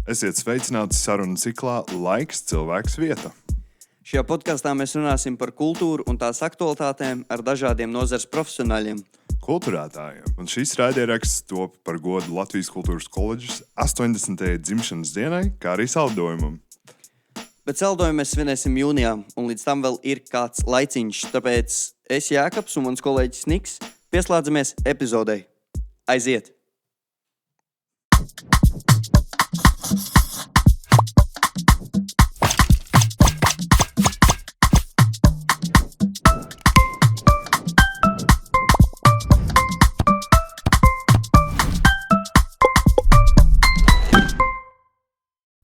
Esiet sveicināti sarunu ciklā Laiks, cilvēks, vieta. Šajā podkāstā mēs runāsim par kultūru un tās aktualitātēm ar dažādiem nozares profesionāļiem. Kulturētājiem. Un šīs raidieraksts top par godu Latvijas Kultūras koledžas 80. dzimšanas dienai, kā arī saldojumam. Bet saldojumu mēs svinēsim jūnijā, un līdz tam vēl ir kāds laiciņš. Tāpēc es, Jākaps un mans kolēģis Niks, pieslēdzamies epizodei. Aiziet!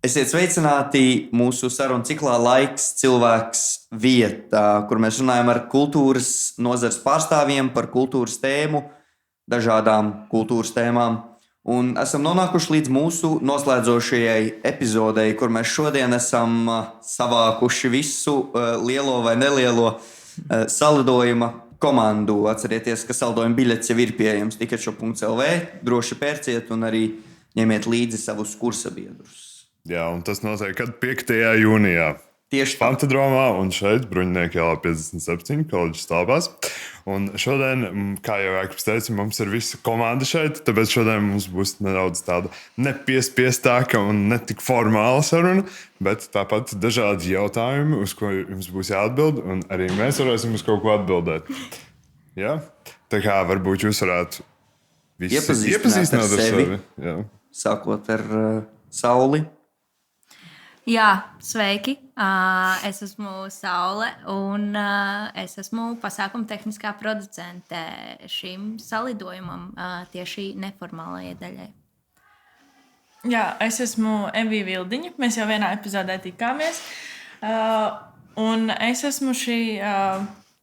Esiet sveicināti mūsu sarunu ciklā Laiks, cilvēks, vieta, kur mēs runājam ar kultūras nozares pārstāvjiem par kultūras tēmu, dažādām kultūras tēmām. Un esam nonākuši līdz mūsu noslēdzošajai epizodei, kur mēs šodien esam savākuši visu lielo vai nelielo salidojuma komandu. Atcerieties, ka saldojuma biļets jau ir pieejams ticketshop.lv. Droši pērciet un arī ņemiet līdzi savus kursabiedrus. Jā, un tas notiek 5. jūnijā. Tieši tā. Pantodromā un šeit Bruņinieku ielā 57 koledžas telpās. Un šodien, kā jau Jākaps teica, mums ir visa komanda šeit, tāpēc šodien mums būs nedaudz tāda nepiespiestāka un ne tik formāla saruna, bet tāpat dažādi jautājumi, uz ko jums būs jāatbild, un arī mēs varēsim uz kaut ko atbildēt. Ja? Tā kā varbūt jūs varētu iepazīstināt ar sevi. Jā. Sākot ar Sauli. Jā, sveiki! Es esmu Saule un es esmu pasākuma tehniskā producente šim salidojumam, tieši neformālajai daļai. Jā, es esmu Evija Vildiņa. Mēs jau vienā epizodē tikāmies. Un es esmu šī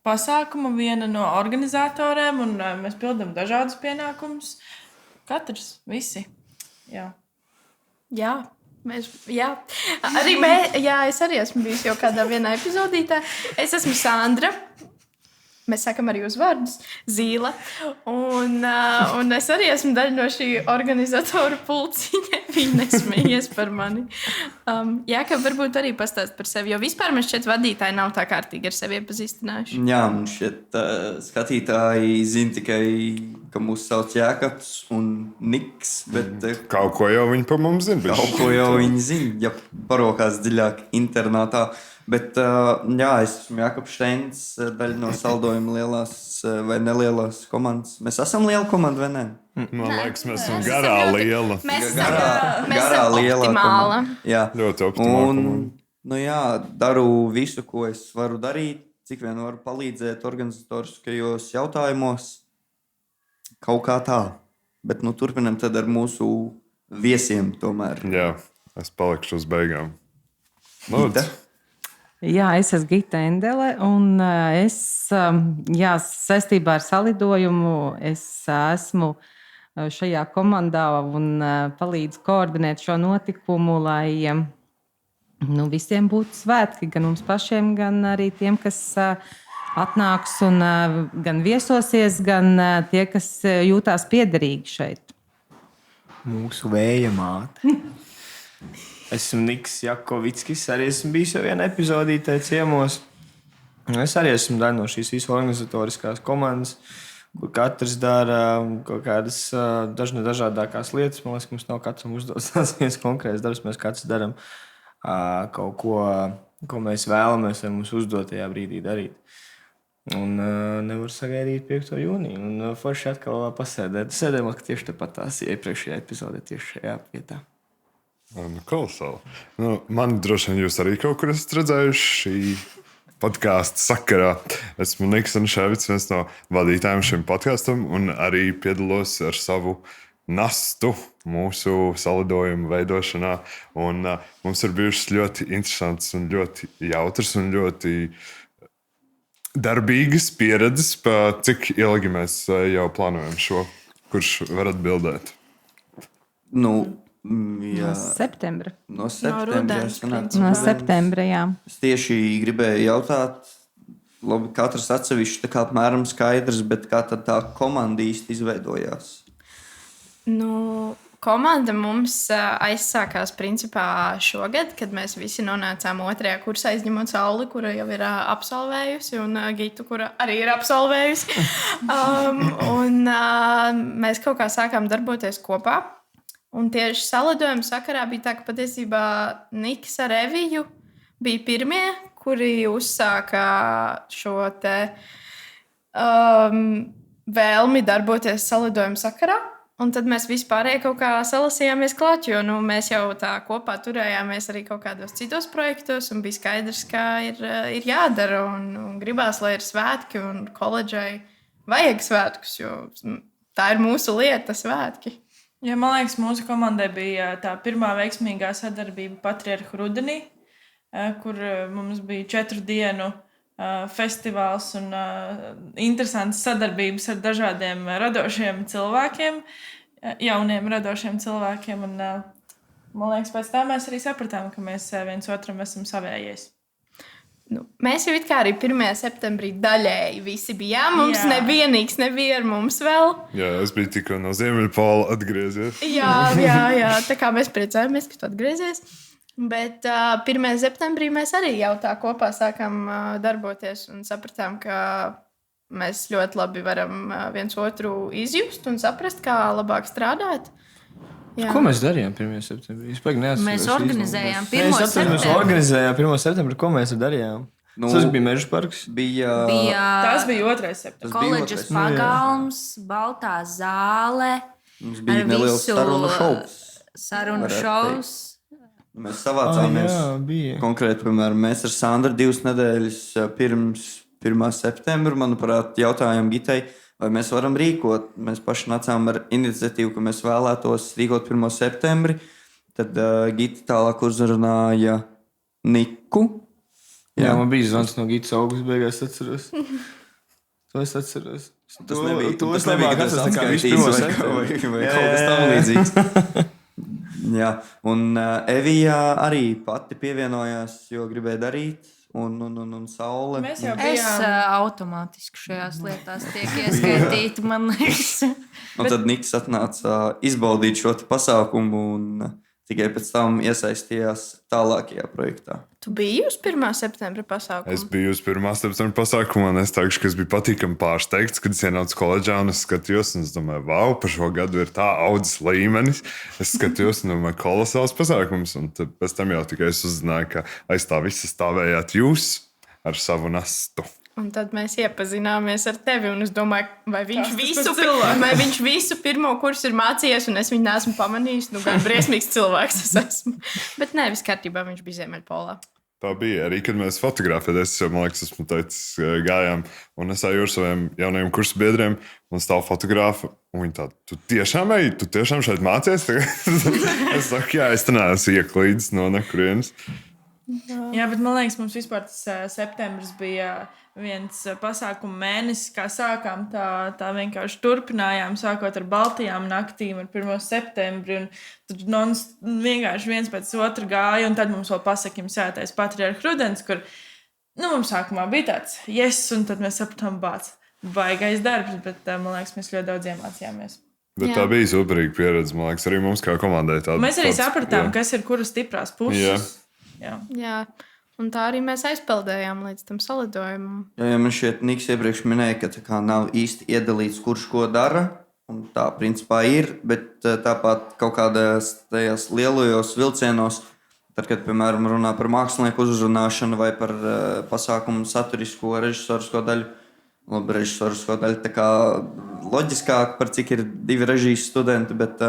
pasākuma viena no organizatoriem, un mēs pildām dažādus pienākumus. Katrs, visi. Jā. Es arī esmu bijusi jau kādā vienā epizodītē. Es esmu Sandra. Mēs sakam arī uzvārdus Zīle. Un es arī esmu daļa no šī organizatoru pulciņa. Viņi nesmējies par mani. Jākap varbūt arī pastāst par sevi, jo vispār mēs šeit vadītāji nav tā kārtīgi ar sevi iepazīstinājuši. Jā, un šeit skatītāji zina tikai, ka mūs sauc Jākaps un Niks, bet Kaut ko jau viņi par mums zina. kaut ko jau viņi zina, ja parokās dziļāk internātā. Bet jā, es esmu Jākaps Šteins, daļa no saldojuma lielās vai nelielās komandas. Mēs esam liela komanda, vai ne? Man liekas, mēs esam garā liela. Mēs Garā esam lielā optimāla. komanda. Jā. Ļoti optimāli. Daru visu, ko es varu darīt, cik vien varu palīdzēt organizatoriskajos jautājumos. Kaut kā tā. Bet turpinam tad ar mūsu viesiem tomēr. Jā, es palikšu uz beigām. Gita? Jā, es esmu Gita Endele, un es saistībā ar salidojumu esmu šajā komandā un palīdzu koordinēt šo notikumu, lai visiem būtu svētki, gan mums pašiem, gan arī tiem, kas atnāks un gan viesosies, gan tie, kas jūtās piederīgi šeit. Mūsu vēja māte. Es esmu Niks Jakovickis, arī esmu bijis jau vienā epizodītē ciemos. Es arī esmu daļa no šīs visu organizatoriskās komandas, kur katrs dara kaut kādas dažādākās lietas. Man liekas, ka mums nav katram uzdots tāds viens konkrēts darbs. Mēs katrs darām kaut ko mēs vēlamies, vai mums uzdot tajā brīdī darīt. Un nevar sagaidīt 5. jūniju. Un forši atkal pasēdēt. Sēdējām tieši tepat tās iepriekšējā epizodē, tieši šajā vietā. Kolosāli. Man droši vien jūs arī kaut kur esat redzējuši šī podkāstu sakarā. Esmu Niks Anševits, viens no vadītājiem šim podkāstam, un arī piedalos ar savu nastu mūsu salidojumu veidošanā. Un mums ir bijušas ļoti interesantas un ļoti jautras un ļoti darbīgas pieredzes, cik ilgi mēs jau plānojam šo, kurš var atbildēt. No septembra. No rudens, No septembra, jā. Es tieši gribēju jautāt, labi, katrs atsevišķi tā kā apmēram skaidrs, bet kā tad tā komanda īsti izveidojās? komanda mums aizsākās principā šogad, kad mēs visi nonācām 2. kursā, izņemot Sauli, kura jau ir absolvējusi, un Gitu, kura arī ir absolvējusi. Mēs kaut kā sākām darboties kopā. Un tieši salidojuma sakarā bija tā, ka patiesībā Niks ar Eviju bija pirmie, kuri uzsāka šo te vēlmi darboties salidojuma sakarā. Un tad mēs vispārēji kaut kā salasījāmies klāt, jo mēs jau tā kopā turējāmies arī kaut kādos citos projektos, un bija skaidrs, ka ir jādara, un gribās, lai ir svētki, un koledžai vajag svētkus, jo tā ir mūsu lieta, svētki. Ja, man liekas, mūsu komandai bija tā pirmā veiksmīgā sadarbība Patriarhu rudenī, kur mums bija 4 dienu festivāls un interesants sadarbības ar dažādiem radošiem cilvēkiem, jauniem radošiem cilvēkiem. Un, man liekas, pēc tā mēs arī sapratām, ka mēs viens otram esam savējies. Mēs jau arī 1. septembrī daļēji visi bijām. Mums nevienīgs nebija ar mums vēl. Jā, es biju tikko no Ziemeļpola atgriezies. Jā, tā kā mēs priecājamies, ka tu atgriezies. Bet 1. septembrī mēs arī jau tā kopā sākām darboties un sapratām, ka mēs ļoti labi varam viens otru izjust un saprast, kā labāk strādāt. Jā. Ko mēs darījām 1. septembrī? Mēs organizējām 1. septembrī. Mēs organizējām 1. septembrī. Ko mēs darījām? Tas bija Meža parks. Tas bija 2. septembris. Koledžas pagalms, baltā zāle. Mums bija neliels sarunu šovs. Mēs savācāmies konkrēti, piemēram, mēs ar Sandru 2 nedēļas pirms 1. septembra, manuprāt, jautājām Gitai, vai mēs varam rīkot. Mēs paši nācām ar iniciatīvu, ka mēs vēlētos rīkot 1. septembri. Tad Gita tālāk uzrunāja Niku. Jā, man bija zvans no Gitas augusta beigās, atceros. To es atceros. Tas nebija, tas nebija tas kā vispirms vai kaut kas tam līdzīgs. Jā, un Evija arī pati pievienojās, jo gribēja darīt. Un Saule. Mēs jau bijām. Es automātiski šajās lietās tiek ieskaitīta, man liekas. Un tad Niks atnāca izbaudīt šo pasākumu un tikai pēc tam iesaistījās tālākajā projektā. Tu biji uz 1. septembra pasākumu? Es biju uz 1. septembra pasākumu, un es teikšu, ka es biju patīkami pārsteigts, kad es ienācu koledžā un es skatījos, un es domāju, wow, par šo gadu ir tā audzes līmenis. Es skatījos, un domāju, kolosāls pasākums, un tad pēc tam jau tikai es uzzināju, ka aiz tā visa stāvējāt jūs ar savu nastu. Un tad mēs iepazināmies ar tevi, un es domāju, vai viņš visu 1. kursu ir mācījies, un es viņu neesmu pamanījis. Gan briesmīgs cilvēks es esmu. Bet nē, viss kārtībā, viņš bija Ziemeļpolā. Tā bija arī, kad mēs fotografējāmies. Es jau, man liekas, esmu teicis, gājām, un es eju ar saviem jaunajiem kursu biedriem, un stāv fotografi. Un viņi tādi, tu tiešām šeit mācies? Es saku, jā, es te neesmu ieklīdis no nekurienes. Jā, bet man liekas, mums vispār tas septembris bija viens pasākumu mēnesis, kā sākām, tā vienkārši turpinājām, sākot ar Baltijām naktīm, ar 1. septembri, un tad vienkārši viens pēc otra gāja, un tad mums vēl pasaka, jums jātais Patriarhu rudens, kur, mums sākumā bija tāds, un tad mēs sapratām, baigais darbs, bet, man liekas, mēs ļoti daudz iemācījāmies. Bet tā bija superīga pieredze, man liekas, arī mums kā komandai tāda. Mēs arī sapratām, kas ir kuras stiprās puses. Jā. Un tā arī mēs aizpeldējām līdz tam salidojumam. Jā, man šķiet, Niks iepriekš minēja, ka tā kā nav īsti iedalīts, kurš ko dara. Un tā principā ir, bet tāpat kaut kādās tajās lielajos vilcienos, tad, kad, piemēram, runā par mākslinieku uzrunāšanu vai par pasākumu saturisko režisorisko daļu, labi, režisorisko daļu tā kā loģiskāk, par cik ir 2 režijas studenti, bet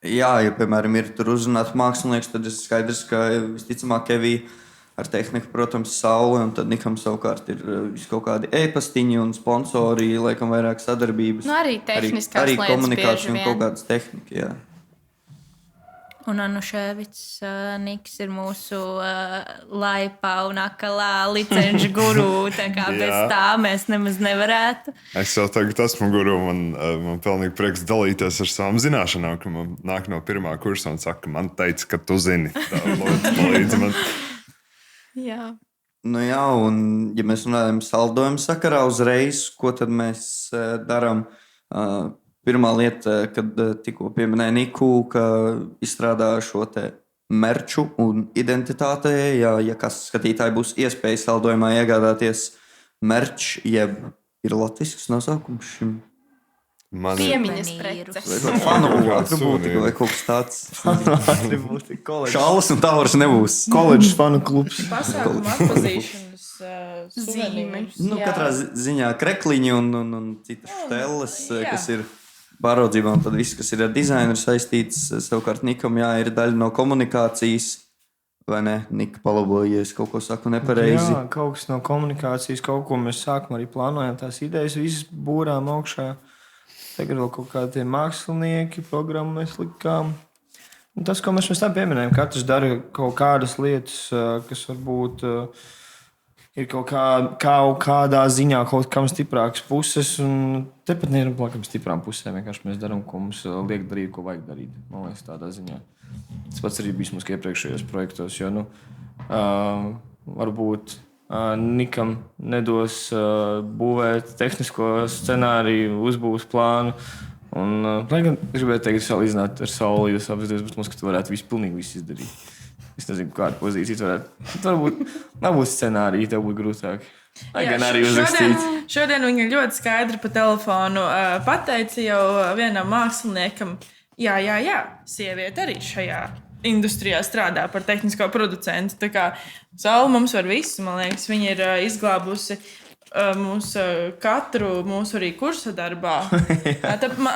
jā, ja, piemēram, ir tur uzrunāt mākslinieks, tad ir skaidrs, ka visticamāk Evija ar tehniku, protams, Saule, un tad Nikam savukārt ir kaut kādi e-pastiņi un sponsori, laikam vairāk sadarbības. Arī tehniskās arī lietas komunikācija un kaut kādas tehnika, jā. Un Anuševics Niks ir mūsu laipā un akalā licenču guru, tā kā bez tā mēs nemaz nevarētu. Es jau tagad esmu guru, man pilnīgi prieks dalīties ar savām zināšanām, ka man nāk no 1. kursa un saka, man teica, ka tu zini. Tā lūdzu palīdzi man. Jā. Jā, un ja mēs runājam saldojumu sakarā uzreiz, ko tad mēs darām? 1. pirmā lieta, kad tikko pieminēja Niku, ka izstrādā šo te merču un identitāti. Ja kas skatītāji būs iespēja saldojumā iegādāties merču, jeb ir latviešu nosaukums šim. Piemiņas Suvenīrus. preces. Fanu atribūtika vai kaut kas tāds. Atribūti koledžas. Šālas un tauras nebūs. Koledžas fanu klubs. Pasākuma atpazīšanas suvenīrus. Nu, Jā. katrā ziņā krekliņi un citas štelles, jā. kas ir pāraudzībā, un tad viss, kas ir ar dizainu saistīts, savukārt Nikam ir daļa no komunikācijas. Vai ne? Nika palabojies, kaut ko saku nepareizi. Jā, kaut kas no komunikācijas, kaut ko mēs sākumā arī plānojām. Tās idejas visas būrām augšā. Tagad vēl kaut kādi mākslinieki, programmu mēs likām. Un tas, ko mēs tam pieminējām, katrs dara kaut kādas lietas, kas varbūt ir kaut kādā ziņā kaut kam stiprākas puses. Un tepat nevienam plakam stiprām pusēm. Vienkārši mēs darām, ko mums liek darīt, ko vajag darīt. Man liekas, tādā ziņā. Tas pats arī bijis mums iepriekšējos projektos, jo varbūt Nikam nedos būvēt tehnisko scenāriju, uzbūves plānu. Lai gan es gribēju teikt, salīdzināt ar Sauli, jūs apzināties, bet mums, ka tu varētu pilnīgi visu izdarīt. Es nezinu, kāda pozīcija varētu. Varbūt scenārija tev būtu grūtāk. Lai gan arī uzrakstīt. Šodien viņa ļoti skaidri pa telefonu pateica jau vienam māksliniekam, jā, sieviete arī šajā industrijā strādā par tehnisko producentu. Tā kā Saula mums var visu, man liekas, viņa ir izglābusi katru mūsu arī kursa darbā.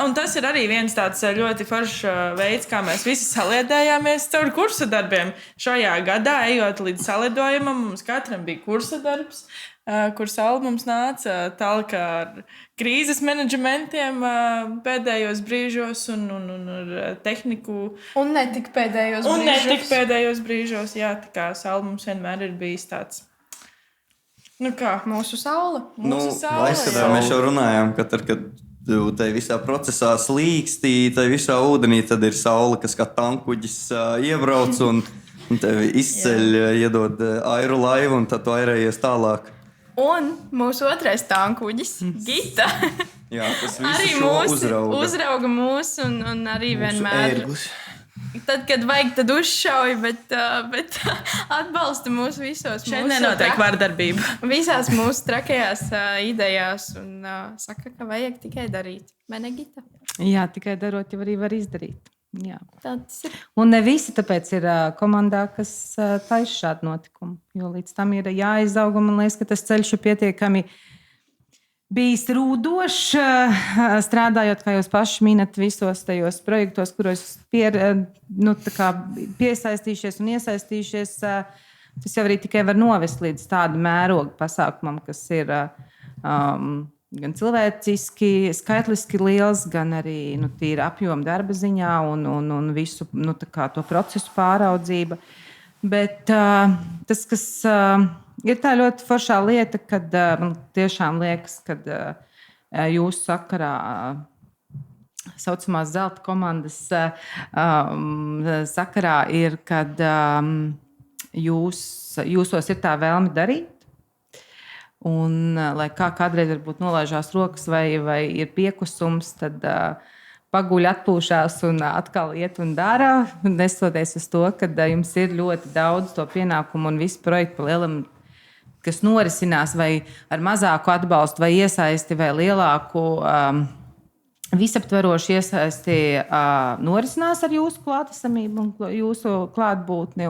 Un tas ir arī viens tāds ļoti foršs veids, kā mēs visi saliedējāmies caur kursa darbiem. Šajā gadā, ejot līdz salidojumam, mums katram bija kursa darbs, kur Saula mums nāca tālāk ar krīzes menedžmentiem pēdējos brīžos un ar tehniku. Un ne tik pēdējos brīžos. Jā, tā kā Saula mums vienmēr ir bijis tāds. Nu kā? Mūsu saule. Aizskatā mēs jau runājām, ka tad, kad tu tai visā procesā slīksti, tai visā ūdenī, tad ir saule, kas kā tankuģis iebrauc un tevi izceļ, iedod airu laivu un tad tu airējies tālāk. Un mūsu otrais tankuģis, Gita, Jā, tas arī visu šo uzrauga mūs un arī vienmēr. Ērglis. Tad, kad vajag, tad uzšauj, bet atbalsta mūs visos. Šeit nenotiek vardarbība. Visās mūsu trakajās idejās un saka, ka vajag tikai darīt. Vai ne, Gita? Jā, tikai darot, jau arī var izdarīt. Jā. Tas ir. Un ne visi tāpēc ir komandā, kas taisa šādu notikumu. Jo līdz tam ir jāizaug, un man liekas, ka tas ceļš ir pietiekami bijis rūdošs, strādājot, kā jūs paši minat, visos tajos projektos, kuros piesaistījušies un iesaistījušies. Tas jau arī tikai var novest līdz tādu mērogu pasākumam, kas ir gan cilvēciski, skaitliski liels, gan arī tīri apjoma darba ziņā un visu to procesu pāraudzība. Bet tas, kas ir tā ļoti foršā lieta, kad man tiešām liekas, kad jūsu sakarā saucamās zelta komandas sakarā ir, kad jūsos ir tā vēlme darīt. Un, lai kā kādreiz varbūt nolaižās rokas vai ir piekusums, tad paguļ atpūšās un atkal iet un dara. Nestoties uz to, ka jums ir ļoti daudz to pienākumu un visu projektu pa lielam, kas norisinās vai ar mazāku atbalstu vai iesaisti vai lielāku visaptverošu iesaisti norisinās ar jūsu klātesamību un jūsu klātbūtni.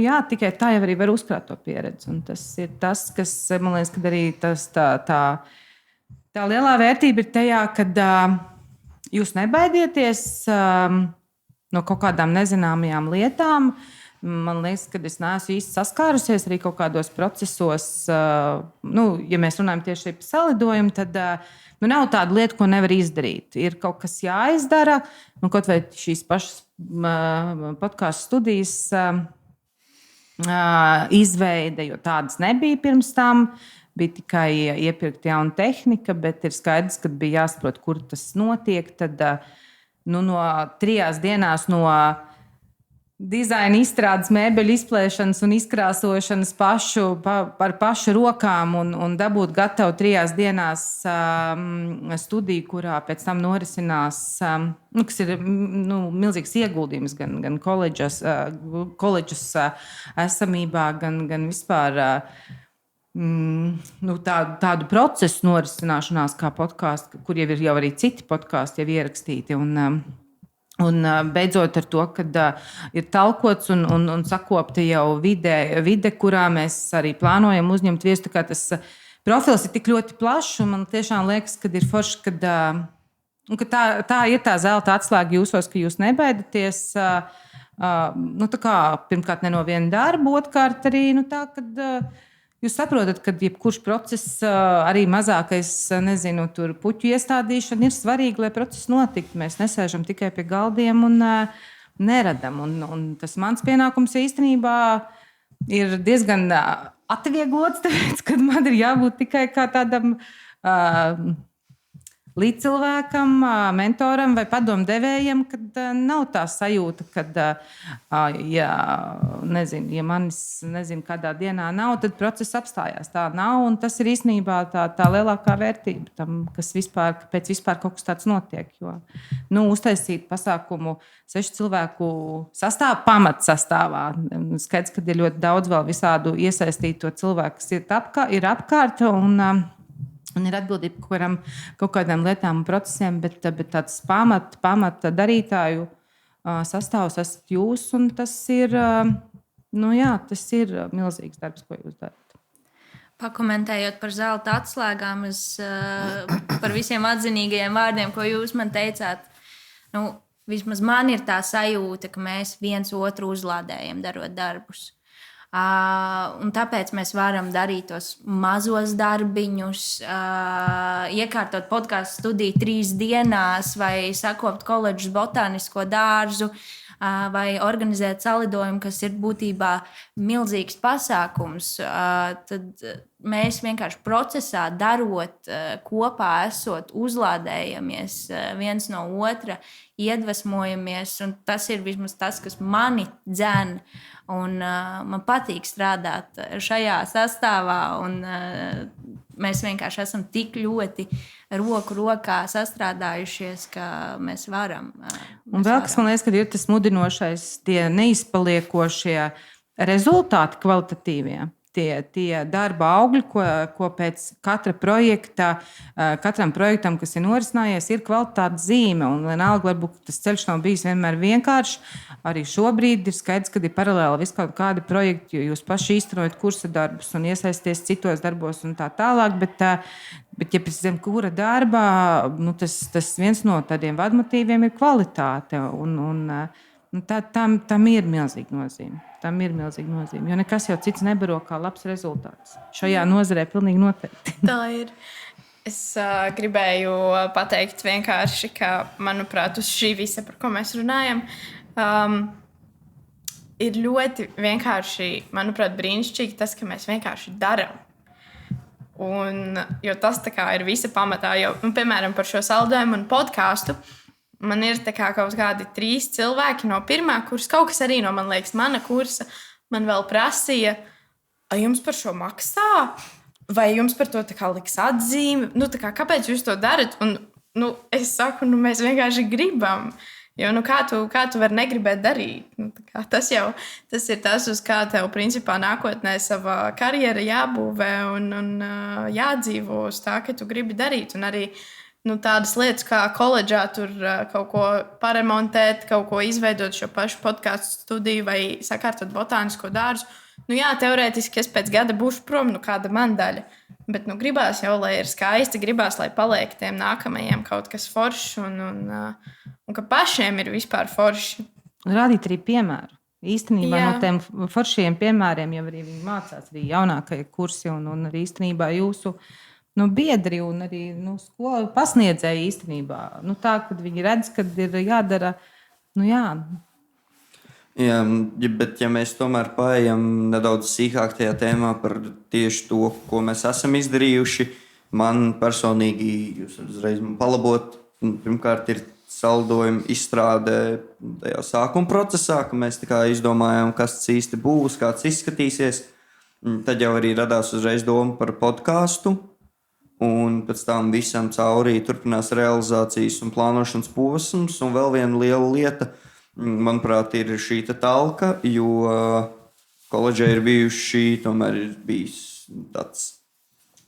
Jā, tikai tā jau arī var uzkrāt to pieredzi. Un tas ir tas, kas man liekas, ka arī tā lielā vērtība ir tajā, kad jūs nebaidieties no kaut kādām nezināmajām lietām. Man liekas, ka es neesmu īsti saskārusies arī kaut kādos procesos. Ja mēs runājam tieši par salidojumu, tad nav tāda lieta, ko nevar izdarīt. Ir kaut kas jāizdara, kaut vai šīs pašas podkāstu studijas izveide, jo tādas nebija pirms tam. Bija tikai iepirkta jauna tehnika, bet ir skaidrs, ka bija jāsaprot, kur tas notiek. Tad no 3 dienās no dizaina izstrādes, mēbeļu izplēšanas un izkrāsošanas par pašu rokām un dabūt gatavu 3 dienās studiju, kurā pēc tam norisinās, kas ir milzīgs ieguldījums gan koledžas esamībā, gan vispār tādu procesu norisināšanās kā podkāstu, kur jau ir arī citi podkāsti jau ierakstīti. Un beidzot ar to, ka ir talkots un sakopta jau vide, kurā mēs arī plānojam uzņemt viesus. Tas profils ir tik ļoti plašs, un man tiešām liekas, ka ir forši, ka tā ir tā zelta atslēga jūsos, ka jūs nebaidaties. Pirmkārt, ne no viena darba, otrkārt arī tā, kad jūs saprotat, ka jebkurš process, arī mazākais, tur puķu iestādīšana ir svarīga, lai process notiktu. Mēs nesēžam tikai pie galdiem un neradam. Un tas mans pienākums īstenībā ir diezgan atvieglots, tāpēc, ka man ir jābūt tikai kā tādam līdzcilvēkam, mentoram vai padomdevējam, kad nav tā sajūta, ka, ja manis kādā dienā nav, tad process apstājās. Tā nav, un tas ir īstenībā tā lielākā vērtība tam, kāpēc vispār kaut kas tāds notiek. Jo, uztaisīt pasākumu 6 cilvēku pamatsastāvā. Skaidrs, ka ir ļoti daudz vēl visādu iesaistīto cilvēku, kas ir apkārt. Un ir atbildība par kaut kādām lietām un procesiem, bet tāds pamata darītāju sastāvs esat jūs. Tas ir milzīgs darbs, ko jūs darat. Pakomentējot par zelta atslēgām, par visiem atzinīgajiem vārdiem, ko jūs man teicāt. Vismaz man ir tā sajūta, ka mēs viens otru uzlādējam, darot darbus. Un tāpēc mēs varam darīt tos mazos darbiņus, iekārtot podkāstu studiju 3 dienās, vai sakopt koledžas botānisko dārzu, vai organizēt salidojumu, kas ir būtībā milzīgs pasākums. Tad mēs vienkārši procesā darot, kopā esot, uzlādējamies viens no otra, iedvesmojamies. Un tas ir vismaz tas, kas mani dzen. Un man patīk strādāt šajā sastāvā. Mēs vienkārši esam tik ļoti roku rokā sastrādājušies, ka mēs varam. Un vēl kas man liekas, ka ir tas mudinošais, tie neizpaliekošie rezultāti kvalitatīvie. Tie darba augļi, ko pēc katram projektam, kas ir norisinājies, ir kvalitātes zīme. Un vienalga, varbūt tas ceļš nav bijis vienmēr vienkāršs. Arī šobrīd ir skaidrs, ka ir paralēli viskaut kādi projekti, jo jūs paši īstenojat kursa darbus un iesaisties citos darbos un tā tālāk. Bet ja pēc zem kura darbā, tas viens no tādiem vadmotīviem ir kvalitāte. Tam ir milzīga nozīme. Jo nekas jau cits nebaro kā labs rezultāts. Šajā nozarē pilnīgi noteikti. Tā ir. Es gribēju pateikt vienkārši, ka, manuprāt, uz šī visa, par ko mēs runājam, ir ļoti vienkārši, manuprāt, brīnišķīgi tas, ka mēs vienkārši darām. Jo tas ir visa pamatā. Piemēram, par šo saldējumu un podkāstu. Man ir kaut kādi 3 cilvēki no pirmā kursa, kaut kas arī no mana kursa. Man vēl prasīja, vai jums par šo maksā, vai jums par to liks atzīme. Kāpēc jūs to darat? Un, es saku, mēs vienkārši gribam. Jo, kā tu vari negribēt darīt? Tas ir tas, uz kā tev principā nākotnē sava karjera jābūvē un jādzīvo uz tā, ka tu gribi darīt. Un arī tādas lietas kā koledžā tur kaut ko paremontēt, kaut ko izveidot šo pašu podkāstu studiju vai sakārtot botānisko dārzu. Teorētiski es pēc gada būšu prom, kāda man daļa. Bet gribās jau, lai ir skaisti, gribās, lai paliek tiem nākamajiem kaut kas foršs un ka pašiem ir vispār forši. Rādīt arī piemēru. Īstenībā no tiem foršiem piemēriem jau arī viņi mācās, arī jaunākie kursi un arī īstenībā jūsu biedri un arī skolu pasniedzēji īstenībā. Tā, kad viņi redz, kad ir jādara, Jā, bet ja mēs tomēr paejam nedaudz sīkāk tajā tēmā par tieši to, ko mēs esam izdarījuši, man personīgi, jūs uzreiz man palabot, pirmkārt ir saldojumu izstrādē tajā sākuma procesā, ka mēs tā kā izdomājām, kas tas īsti būs, kāds izskatīsies. Tad jau arī radās uzreiz doma par podkāstu. Un pēc tam visam cauri turpinās realizācijas un plānošanas posms. Un vēl viena liela lieta, manuprāt, ir šī talka, jo koledžē ir bijuši, tomēr ir bijis tāds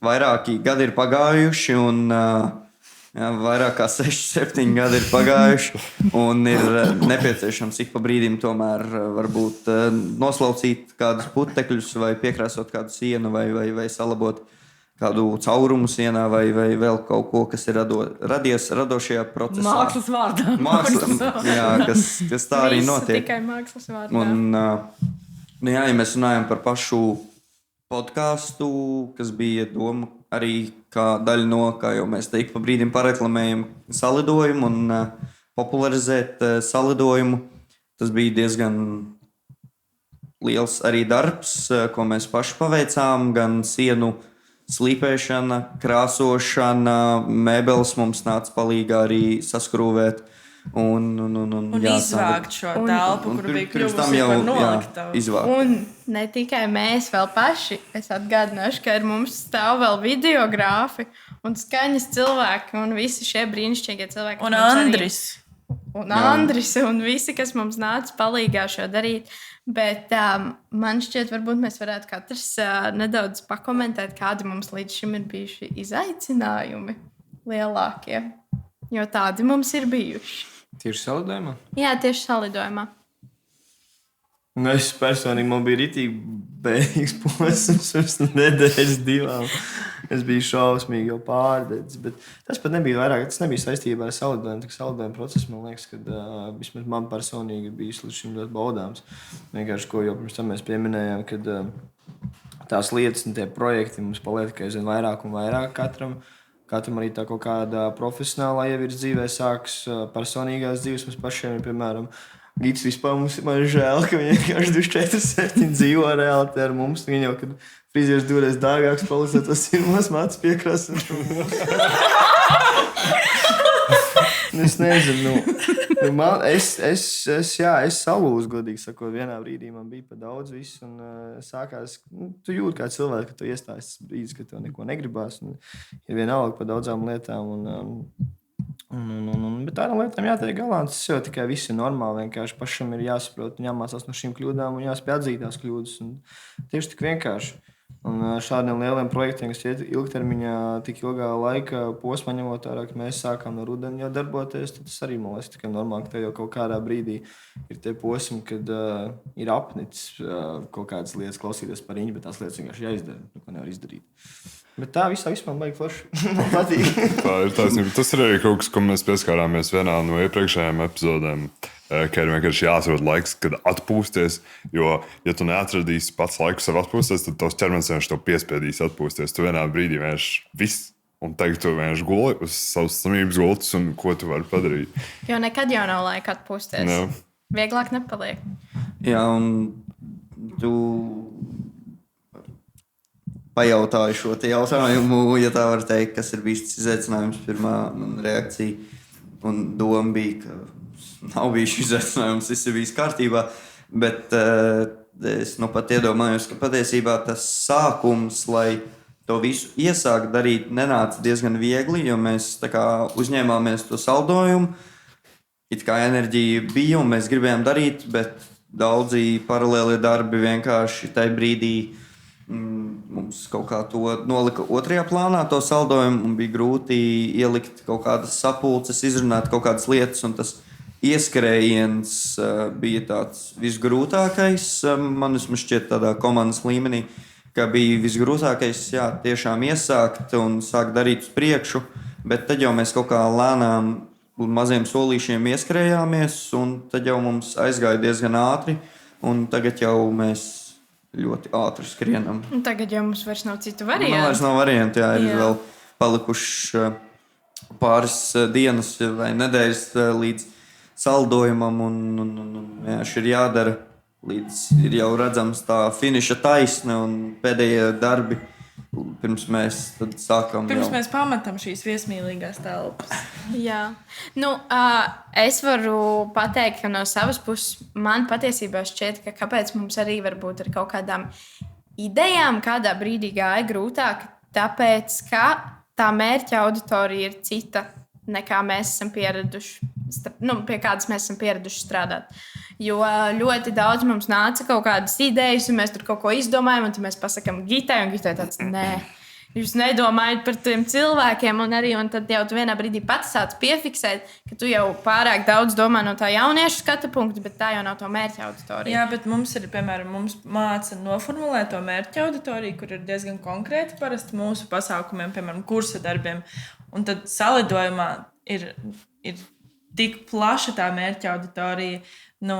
vairāki gadi ir pagājuši un vairāk kā 6-7 gadi ir pagājuši, un ir nepieciešams ik pa brīdim tomēr varbūt noslaucīt kādus putekļus vai piekrāsot kādu sienu vai salabot kādu caurumu sienā vai vēl kaut ko, kas ir radies radošajā procesā. Mākslas vārdā. Jā, kas tā arī notiek. Tikai mākslas vārdā. Un, ja mēs runājam par pašu podkāstu, kas bija doma arī kā daļa no, kā jau mēs te ik pa brīdim pareklamējam, salidojumu un popularizēt salidojumu. Tas bija diezgan liels arī darbs, ko mēs paši paveicām, gan sienu slīpēšana, krāsošana, mēbeles mums nāca palīgā arī saskrūvēt. Un izvākt šo telpu, kur bija kļuvusi par noliktavu. Un ne tikai mēs vēl paši, es atgādināšu, ka ar mums stāv vēl videogrāfi un skaņas cilvēki un visi šie brīnišķīgie cilvēki. Un Andris. Andris un visi, kas mums nāca palīgā šo darīt. Bet man šķiet, varbūt mēs varētu katrs nedaudz pakomentēt, kādi mums līdz šim ir bijuši izaicinājumi lielākie. Jo tādi mums ir bijuši. Tieši salidojumā? Jā, tieši salidojumā. Es personīgi man bija ritīgi bēdīgs posms pirms nedēļas 2. Es biju šausmīgi jau pārdedzis, bet tas pat nebija vairāk, tas nebija saistībā ar salidojumu. Tā salidojuma process, man liekas, kad vismaz man personīgi bijis līdz šim ļoti baudāms. Vienkārši, ko jau pirms tam mēs pieminējām, kad tās lietas un tie projekti mums paliek aizvien vairāk un vairāk katram. Katram arī tā kaut kāda profesionālā ievirza dzīvē sāks, personīgās dzīves mums pašiem ir, piemēram, Gits vispār mums ir man žēl, ka viņi vienkārši 24/7 dzīvo reāli ar mums. Viņi jau, kad frizieris 2 dārgāks palīdzēt, tas ir maz māc piekrasni. Es nezinu, es salūzu, godīgi sakot, vienā brīdī man bija pa daudz viss, un sākās, tu jūti kā cilvēks, ka tu iestājas tas brīdis, ka tev neko negribās, un ir vienalga pa daudzām lietām, bet tādām lietām jātiek galā, tas jau tikai viss ir normāli, vienkārši pašam ir jāsaprot un jāmācās no šīm kļūdām un jāspēj atzīt tās kļūdas, un tieši tik vienkārši. Un šādiem lieliem projektiem, kas iet ilgtermiņā, tik ilgā laika posmā ņemot vērā, ka mēs sākām no rudeni jau darboties, tad tas arī, man liekas, tikai normāli, ka tev jau kaut kādā brīdī ir tie posmi, kad ir apnicis kaut kādas lietas klausīties par viņu, bet tās lietas vienkārši jāizdara, ko nevar izdarīt. Bet tā visā man baigi forši. Man patīk. Tā ir taisnība. Tas ir arī kaut kas, ko mēs pieskārāmies vienā no iepriekšējām epizodēm. Ka ir vienkārši jāatrod laiks, kad atpūsties. Jo, ja tu neatradīsi pats laiku sev atpūsties, tad tavs ķermenis vienkārši to piespiedīs atpūsties. Tu vienā brīdī vienkārši viss. Un tagad tu vienkārši guli uz savas slimības gultas un ko tu vari padarīt. Jo nekad jau nav laika atpūsties. No. Vieglāk nepaliek. Jā, un tu pajautāju šo jautājumu, ja tā var teikt, kas ir bijis izaicinājums. Pirmā reakcija un doma bija, ka nav bijis izaicinājums, viss ir bijis kārtībā. Bet es pat iedomājos, ka patiesībā tas sākums, lai to visu iesākt darīt, nenāca diezgan viegli, jo mēs tā kā uzņēmāmies to saldojumu. It kā enerģija bija un mēs gribējām darīt, bet daudzi paralēli darbi vienkārši tajā brīdī mums kaut kā to nolika otrajā plānā, to saldojumu, un bija grūti ielikt kaut kādas sapulces, izrunāt kaut kādas lietas, un tas ieskrējiens bija tāds visgrūtākais. Man šķiet tādā komandas līmenī, ka bija visgrūtākais, jā, tiešām iesākt un sākt darīt uz priekšu, bet tad jau mēs kaut kā lēnām un maziem solīšiem ieskrējāmies, un tad jau mums aizgāja diezgan ātri, un tagad jau mēs ļoti ātri skrienam. Un tagad jau mums vairs nav citu variantu. Man vairs nav variantu, jā, ir vēl palikuši pāris dienas vai nedēļas līdz saldojumam, un vienkārši ir jādara, līdz ir jau redzams tā finiša taisne un pēdējie darbi, pirms mēs tad sākam Pirms mēs pametam šīs viesmīlīgās telpas. Jā, es varu pateikt, ka no savas puses man patiesībā šķiet, ka kāpēc mums arī varbūt ar kaut kādām idejām kādā brīdī gāja grūtāk, tāpēc, ka tā mērķa auditorija ir cita nekā mēs esam pieraduši, pie kādas mēs esam pieraduši strādāt. Jo ļoti daudz mums nāca kaut kādas idejas, un mēs tur kaut ko izdomājam, un tad mēs pasakām Gitai, un Gitai tāds nē. Jūs nedomājat par tiem cilvēkiem, un tad jau tu vienā brīdī pats sāc piefiksēt, ka tu jau pārāk daudz domā no tā jauniešu skatu punkta, bet tā jau nav to mērķa auditorija. Jā, bet mums ir, piemēram, mums māca noformulēt to mērķa auditoriju, kur ir diezgan konkrēti parasti mūsu pasākumiem, piemēram, kursa darbiem. Un tad salidojumā ir tik plaša tā mērķa auditorija no...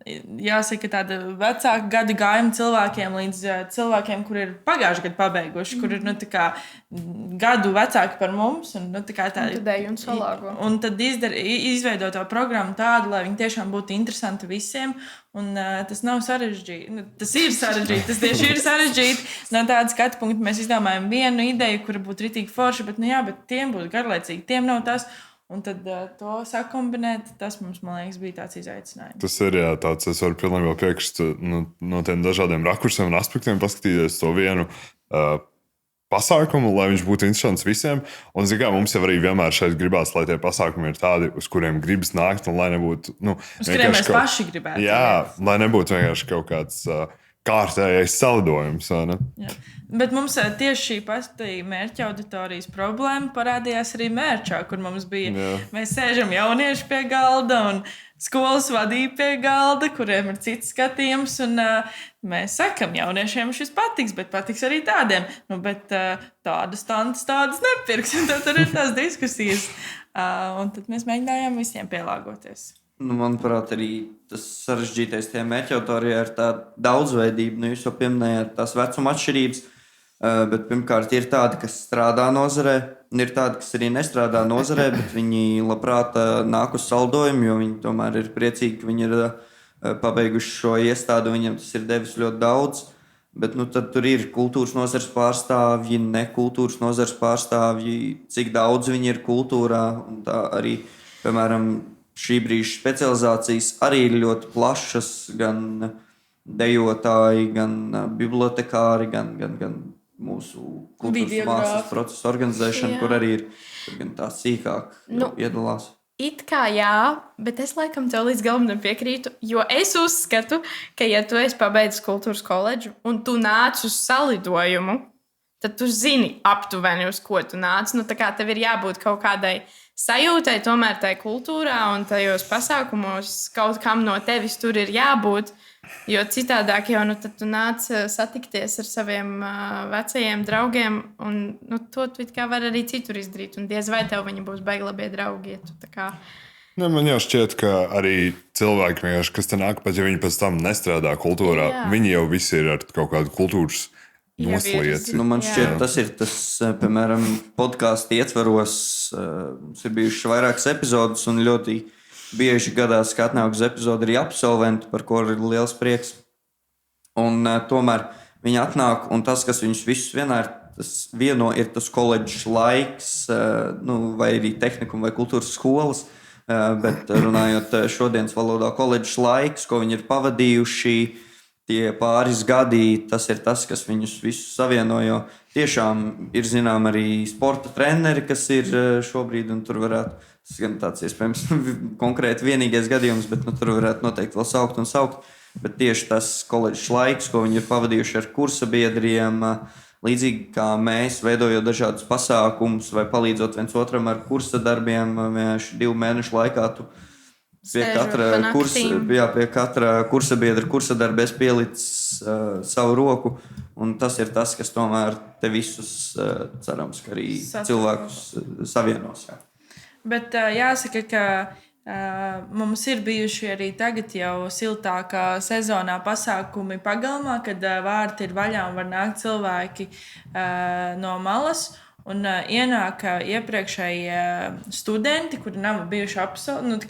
Jāsaka, tāda vecāka gadu gājuma cilvēkiem līdz cilvēkiem, kuri ir pagājuši gadu pabeiguši, kur ir gadu vecāki par mums. Un tad izveido to programmu tādu, lai viņi tiešām būtu interesanti visiem. Un, tas nav sarežģīti. Tas ir sarežģīti. Tas tieši ir sarežģīti. No tāda skatu punkta mēs izdomājam vienu ideju, kura būtu ritīgi forša, bet tiem būtu garlaicīgi. Tiem nav tas. Un tad to sakombinēt, tas mums, man liekas, bija tāds izaicinājums. Tas ir tāds, es varu pilnībā piekrist no tiem dažādiem rakursiem un aspektiem, paskatīties to vienu pasākumu, lai viņš būtu interesants visiem. Un, zināmā mērā, mums jau arī vienmēr šeit gribās, lai tie pasākumi ir tādi, uz kuriem gribas nākt, un lai nebūtu. Uz kuriem mēs paši gribētu. Jā, lai nebūtu vienkārši kaut kāds kārtējais salidojums. Bet mums tieši šī pati mērķa auditorijas problēma parādījās arī mērķā, kur mums bija. Jā. Mēs sēžam jaunieši pie galda un skolas vadība pie galda, kuriem ir cits skatījums. Un, mēs sakam, jauniešiem šis patiks, bet patiks arī tādiem. Bet tādas tantas tādas nepirks. Un tad tur ir tās diskusijas. Un tad mēs mēģinājām visiem pielāgoties. Manuprāt, arī tas sarežģītais tajā mērķa auditorijā ir tā daudzveidība. Jūs jau pieminējāt tās vecuma atšķirības. Bet pirmkārt, ir tādi, kas strādā nozarē, un ir tādi, kas arī nestrādā nozarē, bet viņi labprāt nāk uz saldojumu, jo viņi tomēr ir priecīgi, ka viņi ir pabeiguši šo iestādi, un viņiem tas ir devis ļoti daudz. Bet tad tur ir kultūras nozares pārstāvji, nekultūras nozares pārstāvji, cik daudz viņi ir kultūrā. Un tā arī, piemēram, šī brīža specializācijas arī ir ļoti plašas, gan dejotāji, gan bibliotekāri, gan mūsu kultūras mākslas procesu organizēšana, kur arī ir gan tā sīkāk iedalās. It kā jā, bet es laikam tev līdz galam nepiekrītu, jo es uzskatu, ka ja tu esi pabeidzis kultūras koledžu un tu nāc uz salidojumu, tad tu zini aptuveni, uz ko tu nāc. Tā kā tev ir jābūt kaut kādai sajūtai tomēr tai kultūrā un tajos pasākumos kaut kam no tevis tur ir jābūt. Jo citādāk jau tu nāc satikties ar saviem vecajiem draugiem, un to tu var arī citur izdarīt. Un diez vai tev viņi būs baigi labie draugi. Man jau šķiet, ka arī cilvēki, kas te nāk, pat ja viņi pēc tam nestrādā kultūrā, viņi jau visi ir ar kaut kādu kultūras noslieci. Man šķiet, tas ir tas, piemēram, podkāstu ietvaros. Mums ir bijušas vairākas epizodes un ļoti bieži gadās, ka atnāk uz epizodi arī absolventi, par ko ir liels prieks. Un tomēr viņi atnāk, un tas, kas viņus visus vieno, ir tas koledžas laiks, vai arī tehnikuma vai kultūras skolas. Bet runājot šodienas valodā, koledžas laiks, ko viņi ir pavadījuši, tie pāris gadi, tas ir tas, kas viņus visus savieno. Jo tiešām ir zinām arī sporta treneri, kas ir šobrīd, un tur varētu. Tas gan tāds iespējams konkrēti vienīgais gadījums, bet tur varētu noteikti vēl saukt. Bet tieši tas koledžas laiks, ko viņi ir pavadījuši ar kursa biedriem, līdzīgi kā mēs, veidojot dažādus pasākumus vai palīdzot viens otram ar kursa darbiem, 2 mēnešu laikā tu pie katra kursa biedra kursa darba esi pielicis savu roku. Un tas ir tas, kas tomēr te visus, cerams, ka arī cilvēkus savienos. Jā. Bet jāsaka, ka mums ir bijuši arī tagad jau siltākā sezonā pasākumi pagalmā, kad vārti ir vaļā un var nākt cilvēki no malas. Un ienāk iepriekšējie studenti, kuri nav bijuši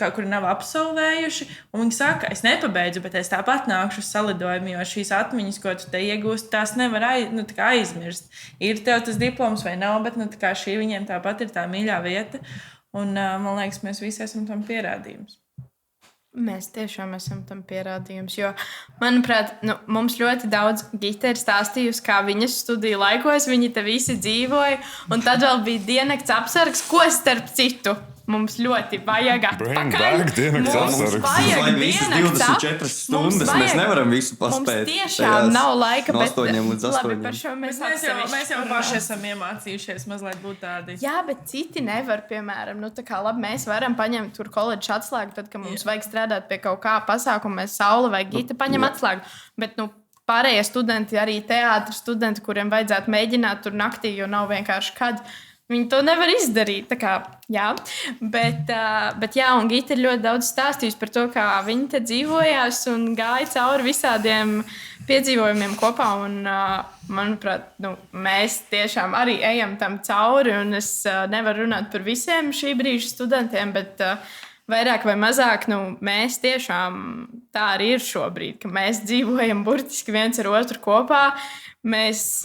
kuri nav absolvējuši. Viņi saka, es nepabeidzu, bet es tāpat nākšu uz salidojumu, jo šīs atmiņas, ko tu te iegūsti, tās nevar aizmirst. Ir tev tas diploms vai nav, bet šī viņiem tāpat ir tā mīļā vieta. Un, man liekas, mēs visi esam tam pierādījums. Mēs tiešām esam tam pierādījums. Jo, manuprāt, mums ļoti daudz Gita ir stāstījusi, kā viņas studiju laikos viņi te visi dzīvoja. Un tad vēl bija diennakts apsargs, ko starp citu mums ļoti vajag atpakaļ. Mums vajag visas diennakts 24 stundas. Mēs nevaram visu paspēt. Mums tiešām nav laika. No 8 līdz 8. Labi, par šo mēs jau paši esam iemācījušies mazliet būt tādi. Jā, bet citi nevar, piemēram, labi, mēs varam paņemt tur koledžu atslēgu, tad, kad mums vajag strādāt pie kaut kā pasākuma, mēs Saula vai Gita paņem atslēgu. Bet, pārējie studenti, arī teātris studenti, kuriem vajadzētu mēģināt tur naktī, jo nav vienkārši kad. Viņi to nevar izdarīt. Tā kā, jā. Bet jā, un Gita ir ļoti daudz stāstījusi par to, kā viņi te dzīvojās un gāja cauri visādiem piedzīvojumiem kopā. Un, manuprāt, mēs tiešām arī ejam tam cauri. Un es nevaru runāt par visiem šī brīža studentiem, bet vairāk vai mazāk mēs tiešām tā arī ir šobrīd, ka mēs dzīvojam burtiski viens ar otru kopā. Mēs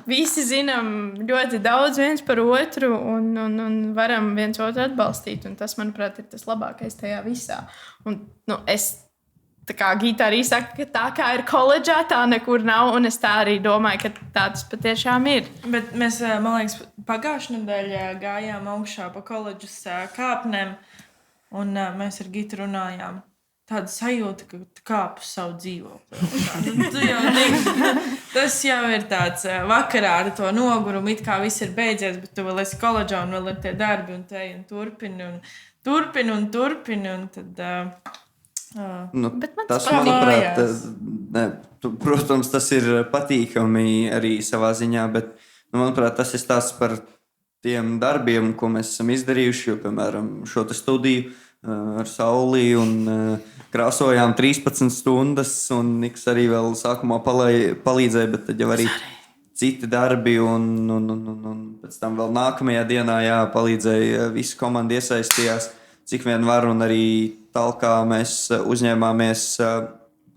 visi zinām ļoti daudz viens par otru un varam viens otru atbalstīt. Un tas, manuprāt, ir tas labākais tajā visā. Un, es tā kā Gita arī saka, ka tā kā ir koledžā, tā nekur nav. Un es tā arī domāju, ka tā tas patiešām ir. Bet mēs, man liekas, pagājušajā nedēļā gājām augšā pa koledžas kāpnēm. Un mēs ar Gitu runājām. Tāda sajūta, ka tu kāp uz savu dzīvokli. Tas jau ir tāds vakarā ar to nogurumu, it kā viss ir beidzies, bet tu vēl esi koledžā un vēl ir tie darbi un te un turpini. Un tad, tas, manuprāt, protams, tas ir patīkami arī savā ziņā, bet, manuprāt, tas ir stāsts par tiem darbiem, ko mēs esam izdarījuši, jo, piemēram, šo te studiju ar Sauli un krāsojām 13 stundas, un Niks arī vēl sākumā palīdzēja, bet tad jau arī citi darbi, un pēc tam vēl nākamajā dienā palīdzēja, visa komanda iesaistījās, cik vien var, un arī talkā mēs uzņēmāmies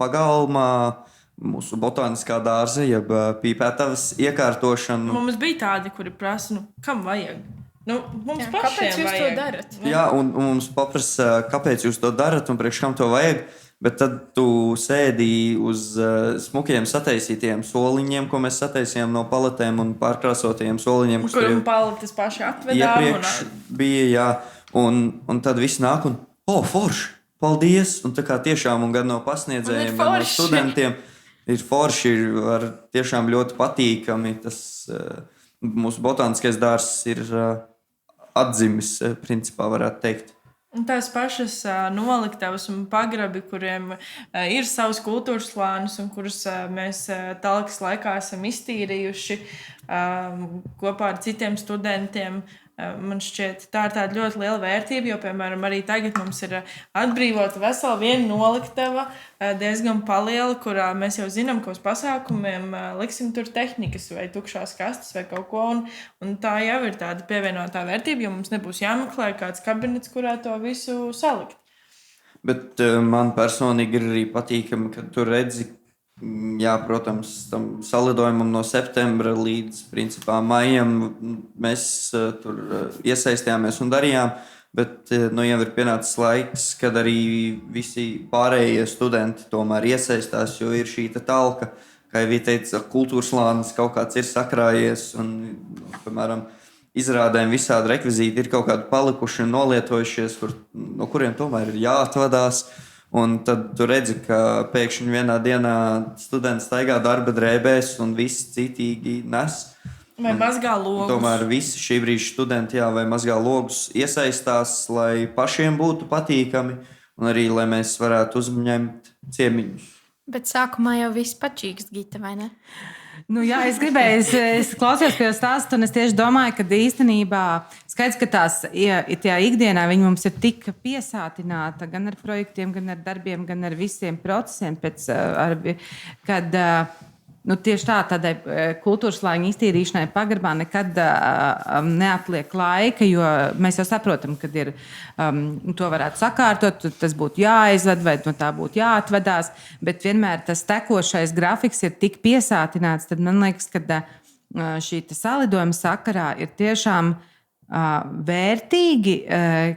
pagalmā, mūsu botāniskā dārza, jeb pīpētavas iekārtošanu. Mums bija tādi, kuri prasa, kam vajag? Mums kāpēc jūs vajag to darat? Jā, un mums paprasa, kāpēc jūs to darat un priekš kam to vajag. Bet tad tu sēdi uz smukiem sataisītiem soliņiem, ko mēs sataisījām no paletēm un pārkrāsotajiem soliņiem. Kuriem paletes paši atvedām. Iepriekš bija, jā. Un tad viss nāk un, forši, paldies. Un tā kā tiešām, un gan no pasniedzējiem, gan no studentiem ir forši, ir tiešām ļoti patīkami. Tas mūsu botāniskais dārzs ir atdzimis, principā varētu teikt. Un tās pašas noliktavas un pagrabi, kuriem ir savs kultūras plāns un kurus mēs talkas laikā esam iztīrījuši kopā ar citiem studentiem. Man šķiet, tā ir tāda ļoti liela vērtība, jo, piemēram, arī tagad mums ir atbrīvota vesela viena noliktava, diezgan liela, kurā mēs jau zinām, ka uz pasākumiem liksim tur tehnikas vai tukšās kastes vai kaut ko. Un tā jau ir tāda pievienotā vērtība, jo mums nebūs jāmeklē kāds kabinets, kurā to visu salikt. Bet man personīgi ir arī patīkami, ka tu redzi, jā, protams, tam salidojumam no septembra līdz principā maijam mēs tur iesaistījāmies un darījām, bet jau ir pienācis laiks, kad arī visi pārējie studenti tomēr iesaistās, jo ir šī talka, kā jau teica, kultūras lānis kaut kāds ir sakrājies un, piemēram, izrādēm visādi rekvizīti ir kaut kādi palikuši un nolietojušies, no kuriem tomēr ir jāatvadās. Un tad tu redzi, ka pēkšņi vienā dienā students staigā darba drēbēs un visi citīgi nes. Vai mazgā logus. Tomēr visi šī brīža studenti vai mazgā logus iesaistās, lai pašiem būtu patīkami un arī, lai mēs varētu uzņemt ciemiņus. Bet sākumā jau viss pačīgs, Gita, vai ne? Jā, es gribēju, es klausījos pie stāsta, un es tieši domāju, ka īstenībā skaidrs, ka tajā ikdienā viņi mums ir tik piesātināta gan ar projektiem, gan ar darbiem, gan ar visiem procesiem, kad tieši tādai kultūras lāņa iztīrīšanai pagrabā nekad neatliek laika, jo mēs jau saprotam, ka to varētu sakārtot, tas būtu jāizved vai no tā būtu jāatvedās, bet vienmēr tas tekošais grafiks ir tik piesātināts, tad man liekas, ka šī salidojuma sakarā ir tiešām vērtīgi,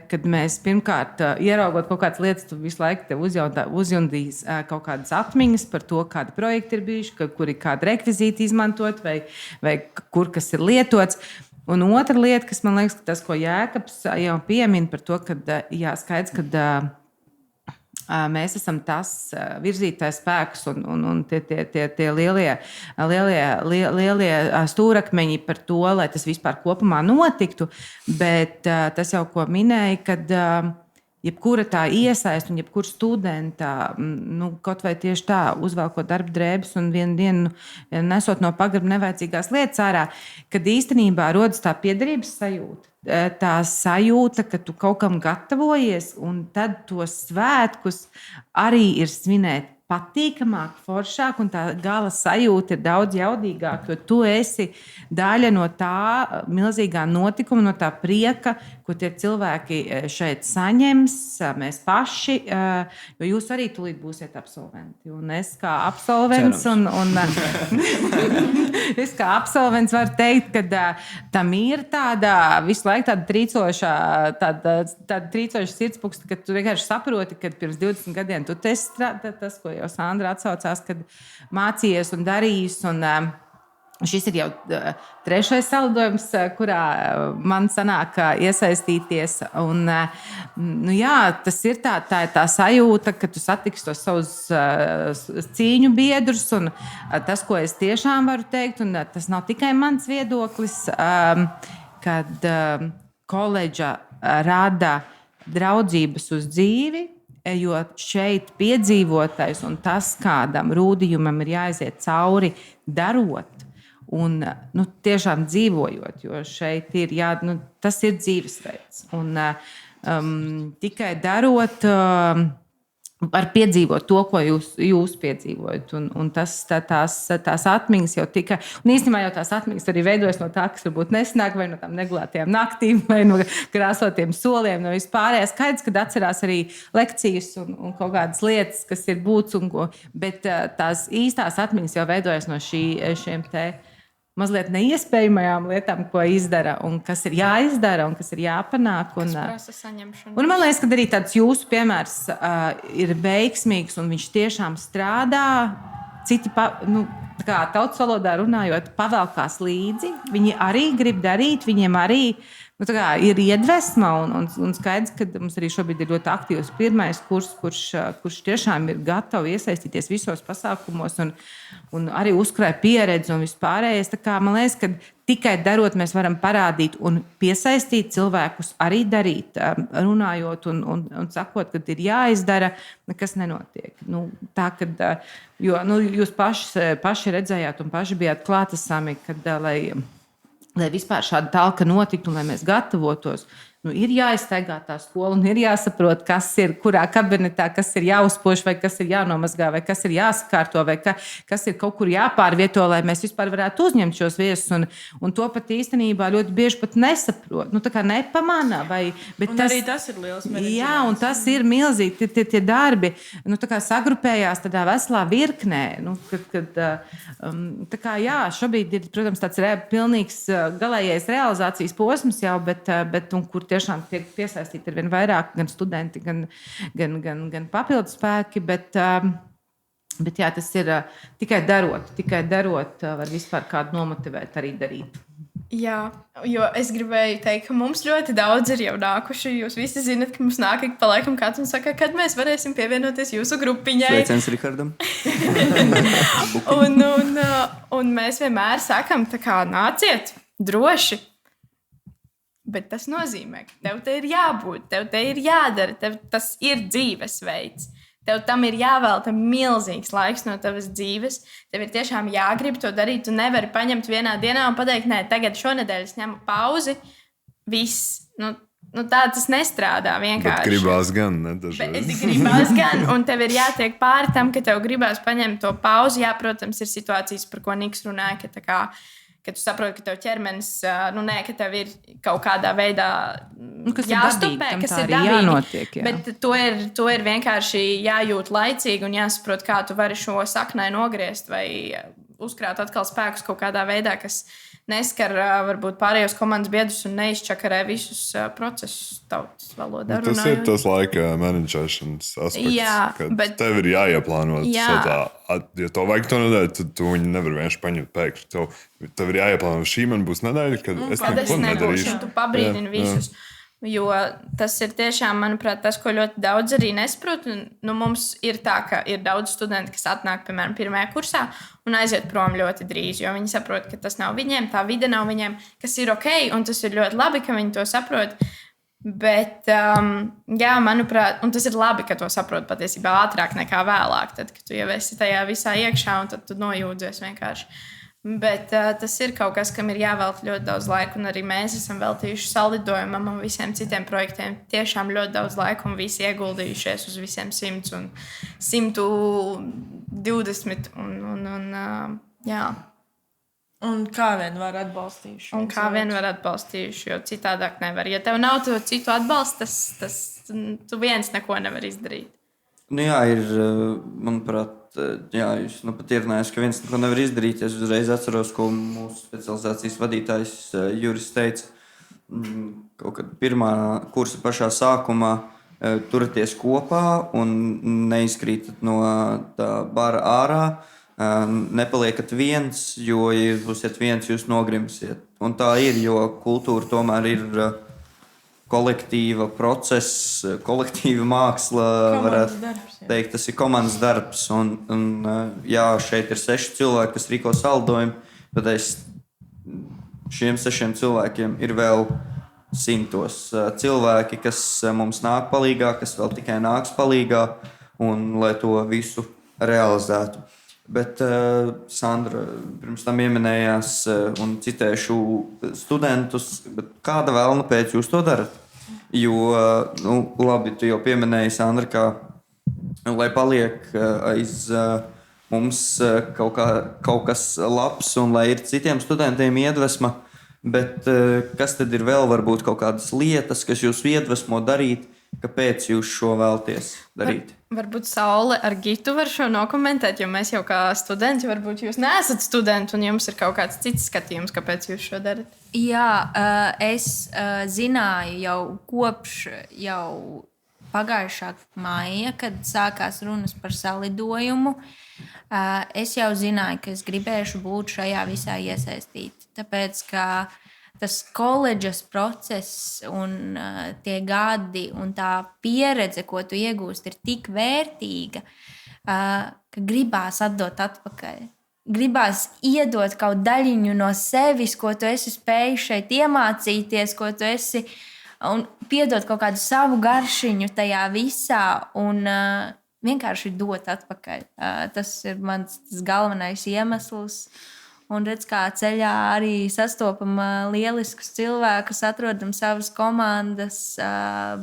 kad mēs pirmkārt ieraugot kaut kādas lietas, tu visu laiku uzjundīs kaut kādas atmiņas par to, kādi projekti ir bijuši, kur ir kādi rekvizīti izmantot vai kur kas ir lietots. Un otra lieta, kas man liekas, tas, ko Jēkabs jau piemin par to, ka skaidrs, ka mēs esam tas virzītājs spēks un tie lielie stūrakmeņi par to, lai tas vispār kopumā notiktu. Bet tas jau, ko minēja, kad jebkura tā iesaist un jebkura studenta, kaut vai tieši tā, uzvelkot darba drēbes un vienu dienu nesot no pagraba nevajadzīgās lietas ārā, kad īstenībā rodas tā piederības sajūta. Tā sajūta, ka tu kaut kam gatavojies, un tad tos svētkus arī ir svinēt patīkamāk, foršāk, un tā gala sajūta ir daudz jaudīgāka, jo tu esi daļa no tā milzīgā notikuma, no tā prieka, ko tie cilvēki šeit saņems, mēs paši, jo jūs arī tūlīt būsiet absolventi. Un es kā absolvents, es kā absolvents varu teikt, ka tam ir tāda visu laiku tāda trīcoša sirdspuksta, ka tu vienkārši saproti, ka pirms 20 gadiem tu tas, ko jau Sandra atsaucās, kad mācījies un darījis. Šis ir jau 3. salidojums, kurā man sanāk iesaistīties. Un, tas ir tā sajūta, ka tu satiksi tos savus cīņu biedrus. Un tas, ko es tiešām varu teikt, un tas nav tikai mans viedoklis, kad koledža rada draudzības uz dzīvi, jo šeit piedzīvotais un tas, kādam rūdījumam ir jāiziet cauri, darot un tiešām dzīvojot, jo šeit ir tas ir dzīvesveids. Un tikai darot, var piedzīvot to, ko jūs piedzīvojat. Un tās atmiņas jau tikai, un īstenībā jau tās atmiņas arī veidojas no tā, kas varbūt nesnāk, vai no tām negulētajām naktīm, vai no krāsotiem soliem, no vispārējās. Skaidrs, kad atcerās arī lekcijas un kaut kādas lietas, kas ir būts, bet tās īstās atmiņas jau veidojas no šiem te mazliet neiespējamajām lietām, ko izdara, un kas ir jāizdara, un kas ir jāpanāk. Kas prasa saņemšanu. Un man liekas, ka arī tāds jūsu piemērs ir veiksmīgs, un viņš tiešām strādā. Citi, kā tautas valodā runājot, pavelkās līdzi. Viņi arī grib darīt, viņiem arī ir iedvesma, un skaidrs, ka mums arī šobrīd ir ļoti aktīvs pirmais kurs, kurš tiešām ir gatavs iesaistīties visos pasākumos un arī uzkrāja pieredzi un vispārējais. Tā kā man liekas, ka tikai darot, mēs varam parādīt un piesaistīt cilvēkus arī darīt, runājot un sakot, ka ir jāizdara, nekas nenotiek. Jo jūs paši redzējāt un paši bijāt klātesami, kad lai vispār šāda talka notiktu un lai mēs gatavotos, ir jāiztaigā tā skola un ir jāsaprot, kas ir kurā kabinetā, kas ir jāuzpoš, vai kas ir jānomazgā, vai kas ir jāsakārto, vai kas ir kaut kur jāpārvieto, lai mēs vispār varētu uzņemt šos viesus. Un to pat īstenībā ļoti bieži pat nesaprot. Tā kā nepamana. Arī tas ir liels mērķis. Jā, un tas ir milzīgi. Tie darbi sagrupējās tādā veselā virknē. Šobrīd ir, protams, tāds pilnīgs galējais realizācijas posms jau, bet kur tiešām tiek piesaistīti ar vien vairāk gan studenti, gan papildus spēki, bet jā, tas ir tikai darot, var vispār kādu nomotivēt arī darīt. Jā, jo es gribēju teikt, ka mums ļoti daudz ir jau nākuši. Jūs visi zinat, ka mums nāk ik pa laikam kāds un saka, kad mēs varēsim pievienoties jūsu grupiņai. Sveiciens Rihardam. un mēs vienmēr sakam, tā kā nāciet droši. Bet tas nozīmē, ka tev te ir jābūt, tev te ir jādara, tev tas ir dzīvesveids. Tev tam ir jāvelta milzīgs laiks no tavas dzīves. Tev ir tiešām jāgrib to darīt. Tu nevari paņemt vienā dienā un pateikt, nē, tagad šonedēļ es ņemu pauzi. Viss. Tā tas nestrādā vienkārši. Bet gribās gan, ne dažreiz. Gribās gan, un tev ir jātiek pāri tam, ka tev gribās paņemt to pauzi. Jā, protams, ir situācijas, par ko Niks runāja, ka tu saproti, ka tev ķermenis, ka tev ir kaut kādā veidā jāstopē, kas ir dabīgi. Jānotiek, jā. Bet to ir vienkārši jājūt laicīgi un jāsaprot, kā tu vari šo saknai nogriezt vai uzkrāt atkal spēkus kaut kādā veidā, kas neskar varbūt pārējos komandas biedrus un neizčakarē visus procesus tautas valodā. Tas ir tas laika menedžēšanas aspekts, Jā, kad bet- tev ir jāieplāno. Jā. Ja tev vajag to nedēļu, tad tu viņu nevar vienkārši paņemt pēkšņi. Tev ir jāieplāno, šī man būs nedēļa, kad es Kad es neko nebūšu, nedarīšu. tu pabrīdini visus. Jo tas ir tiešām, manuprāt, tas, ko ļoti daudz arī nesaprot. Nu, mums ir tā, ka ir daudz studentu, kas atnāk, piemēram, pirmajā kursā un aiziet prom ļoti drīz, jo viņi saprot, ka tas nav viņiem, tā vide nav viņiem, kas ir ok, un tas ir ļoti labi, ka viņi to saprot. Bet, jā, manuprāt, un tas ir labi, ka to saprot patiesībā ātrāk nekā vēlāk, tad, kad tu jau esi tajā visā iekšā un tad tu nojūdzies vienkārši. Bet tas ir kaut kas, kam ir jāvelk ļoti daudz laika, un arī mēs esam veltījuši salidojumam un visiem citiem projektiem tiešām ļoti daudz laika, un visi ieguldījušies uz visiem 100 un 120. Jā. Un kā vien var atbalstījuši. Un kā vien var atbalstījuši, jo citādāk nevar. Ja tev nav to citu atbalstu, tu viens neko nevar izdarīt. Nu jā, ir, manuprāt, jā, jūs pat ierunājāt, ka viens neko nevar izdarīt. Es uzreiz atceros, ko mūsu specializācijas vadītājs Juris teica. Kaut kad pirmā kursa pašā sākumā turieties kopā un neizkrītat no tā bara ārā. Nepaliekat viens, jo, ja jūs būsiet viens, jūs nogrimsiet. Un tā ir, jo kultūra tomēr ir kolektīva process, kolektīva māksla. Komandas darbs, jā. Teikt, tas ir komandas darbs. Jā, šeit ir 6 cilvēki, kas rīko saldojumu, bet aiz šiem 6 cilvēkiem ir vēl 100 cilvēki, kas mums nāk palīgā, kas vēl tikai nāks palīgā, un lai to visu realizētu. Bet Sandra pirms tam pieminējās un citēšu studentus, bet kāda vēlna pēc jūs to darat? Jo, nu, labi, tu jau pieminēji, Sandra, ka lai paliek aiz mums kaut kas labs un lai ir citiem studentiem iedvesma, bet kas tad ir vēl varbūt kaut kādas lietas, kas jūs iedvesmo darīt, kāpēc jūs šo vēlties darīt? Varbūt Saule ar Gitu var šo nokomentēt, jo mēs jau kā studenti, varbūt jūs neesat studenti un jums ir kaut kāds cits skatījums, kāpēc jūs šo darat. Jā, es zināju jau kopš pagājušā maija, kad sākās runas par salidojumu. Es jau zināju, ka es gribēšu būt šajā visā iesaistīta. Tāpēc, ka tas koledžas process un tie gadi un tā pieredze, ko tu iegūsti, ir tik vērtīga, ka gribās atdot atpakaļ. Gribās iedot kaut daļiņu no sevis, ko tu esi spējis šeit iemācīties, ko tu esi, un piedot kaut kādu savu garšiņu tajā visā un vienkārši dot atpakaļ. Tas ir mans galvenais iemesls. Un redz, kā ceļā arī sastopam lieliskus cilvēkus, atrodam savas komandas.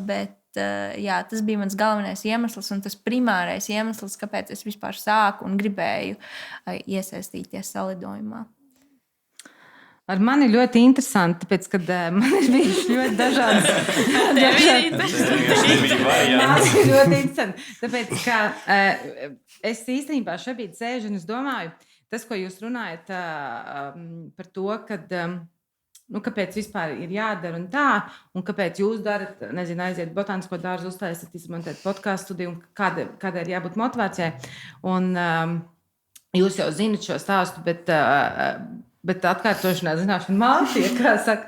Bet jā, tas bija mans galvenais iemesls un tas primārais iemesls, kāpēc es vispār sāku un gribēju iesaistīties salidojumā. Ar mani ļoti interesanti, tāpēc, ka man ir bijuši ļoti dažādas lietas. Tas ir ļoti interesanti. Tāpēc, ka es īstenībā šobrīd sēžu un es domāju, tas, ko jūs runājat par to, kāpēc vispār ir jādara un tā, un kāpēc jūs darat, nezinu, aiziet botānisko dārzu, uztaisīt, izmantot podkāstu studiju, un kādai ir jābūt motivācijai. Un jūs jau zinat šo stāstu, bet atkārtošanā zināšana mācīja, kā saka.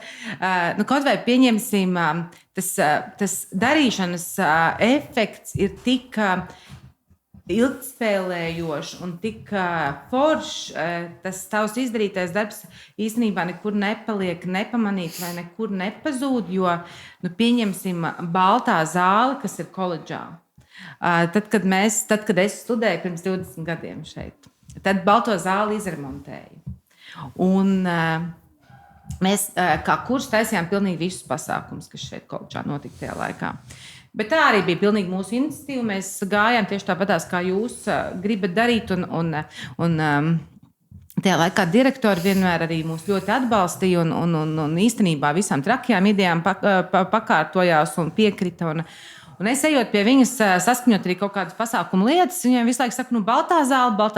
Kaut vai pieņemsim, tas darīšanas efekts ir tik ilgspēlējošs un tik foršs, tas tavs izdarītais darbs īstenībā nekur nepaliek nepamanīts vai nekur nepazūd, jo, pieņemsim baltā zāle, kas ir koledžā. Tad, kad es studēju pirms 20 gadiem šeit, tad balto zāli izremontēju. Un mēs kā kurs taisījām pilnīgi visus pasākumus, kas šeit koledžā notika tajā laikā. Bet tā arī bija pilnīgi mūsu iniciatīva. Mēs gājām tieši tāpatās, kā jūs gribat darīt. Un tajā laikā direktori vienmēr arī mūs ļoti atbalstīja un īstenībā visām trakajām idejām pakārtojās un piekrita. Un es ejot pie viņas, saskaņot arī kaut kādas pasākumu lietas, viņiem visu laiku saka, baltā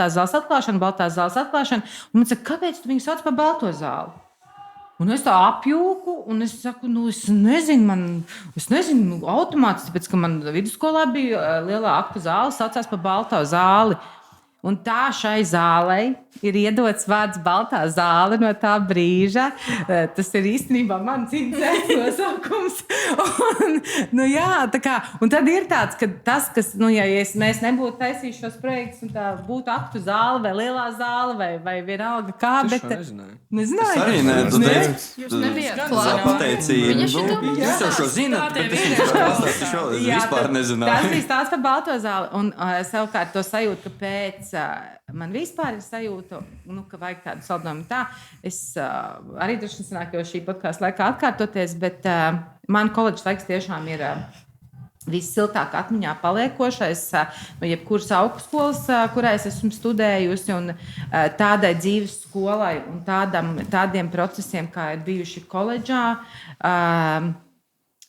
zāles atklāšana. Un man saka, kāpēc tu viņu sauc par balto zāli? Un es tā apjūku, un es saku, es nezinu, automāts, tāpēc, ka man vidusskolā bija lielā aktu zāle, saucās par Balto zāli. Un tā šai zālei ir iedots vārds Baltā zāle no tā brīža. Tas ir īstenībā mans interesants nosaukums. Un tad ir tāds, ka tas, kas, ja mēs nebūtu taisījuši šos projektus, un tā būtu aktu zāle vai lielā zāle vai vienalga kā, bet... Nezināju. Es arī nezinu. Jūs nebijāt klāt. Pateicību. Jūs jau šo zināt, bet es jums pastāstīšu šo. Es vispār nezināju. Tas bija stāsts par Balto zāli. Un savukārt to sajūtu, ka pēc man vispār ir sajūta, ka vajag tādu saldojumu tā. Es arī droši vien sanāk, jo šī podkāsta laikā atkārtoties, bet man koledžas laiks tiešām ir vissiltāk atmiņā paliekošais no jebkuras augstskolas, kurā es esmu studējusi, un tādai dzīves skolai un tādiem procesiem, kā ir bijuši koledžā.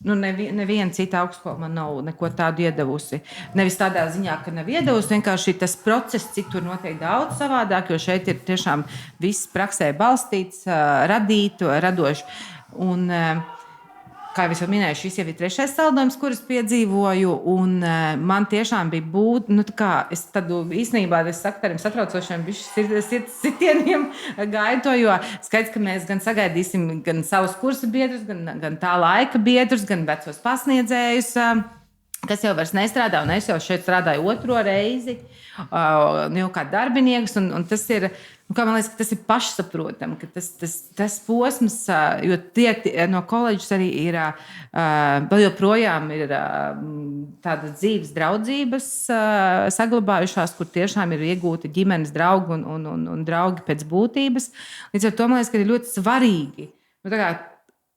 Neviena cita augstskola man nav neko tādu iedavusi. Nevis tādā ziņā, ka nav iedavusi, vienkārši tas process citur notiek daudz savādāk, jo šeit ir tiešām viss praksē balstīts, radoši. Un, kā jau minēju, šis jau ir 3. saldojums, kurus piedzīvoju, un man tiešām bija es tādu īstenībā, es saku, satraucošiem sirdsitieniem gaidu to, jo skaidrs, ka mēs gan sagaidīsim gan savus kursa biedrus, gan tā laika biedrus, gan vecos pasniedzējus, kas jau vairs nestrādā, un es jau šeit strādāju 2. reizi, jau kā darbinieks, un tas ir... Man liekas, ka tas ir pašsaprotami, ka tas posms, jo tie no koledžas arī ir, vēl joprojām ir tādas dzīves draudzības saglabājušās, kur tiešām ir iegūti ģimenes draugi un draugi pēc būtības. Līdz ar to man liekas, ka ir ļoti svarīgi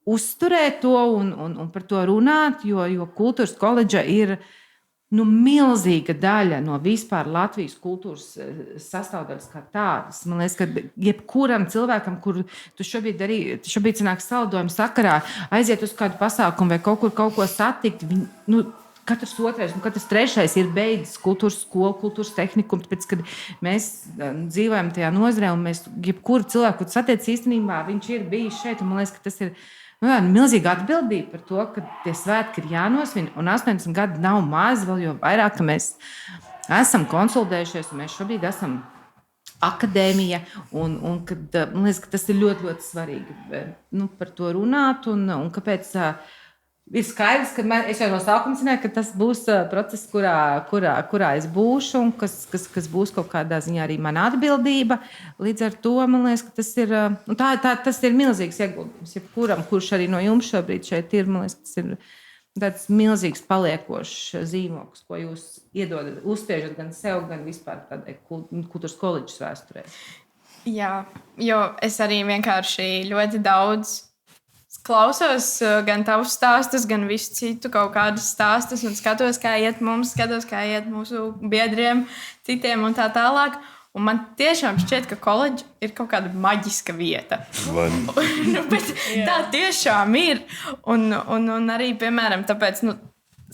uzturēt to un par to runāt, jo kultūras koledža ir milzīga daļa no vispār Latvijas kultūras sastāvdaļas kā tādas. Man liekas, ka jebkuram cilvēkam, kur tu šobrīd sanāk saldojuma sakarā, aiziet uz kādu pasākumu vai kaut ko satikt, katrs 2. un katrs 3. ir beidzis kultūras skolu, kultūras tehnikumu, tāpēc, kad mēs dzīvojam tajā nozarē, un mēs jebkuru cilvēku, kur satiec īstenībā, viņš ir bijis šeit, un man liekas, ka tas ir milzīga atbildība par to, ka tie svētki ir jānosvin, un 80 gadi nav maz, vēl jo vairāk, ka mēs esam konsolidējušies, un mēs šobrīd esam akadēmija, un kad, man liekas, ka tas ir ļoti, ļoti svarīgi par to runāt, un kāpēc ir skaidrs, ka es jau no sākuma zināju, ka tas būs process, kurā es būšu, un kas būs kaut kādā ziņā arī mana atbildība. Līdz ar to man liekas, ka tas ir, tas ir milzīgs ieguldījums. Jebkuram, kurš arī no jums šobrīd šeit ir, man liekas, tas ir tāds milzīgs paliekošs zīmoks, ko jūs iedodat, uzspiežat gan sev, gan vispār tādai kultūras koledžas vēsturē. Jā, jo es arī vienkārši ļoti daudz klausos gan tavus stāstus, gan visu citu kaut kādus stāstus un skatos, kā iet mums, kā iet mūsu biedriem, citiem un tā tālāk. Un man tiešām šķiet, ka koledža ir kaut kāda maģiska vieta. Bet tā tiešām ir. Un arī, piemēram, tāpēc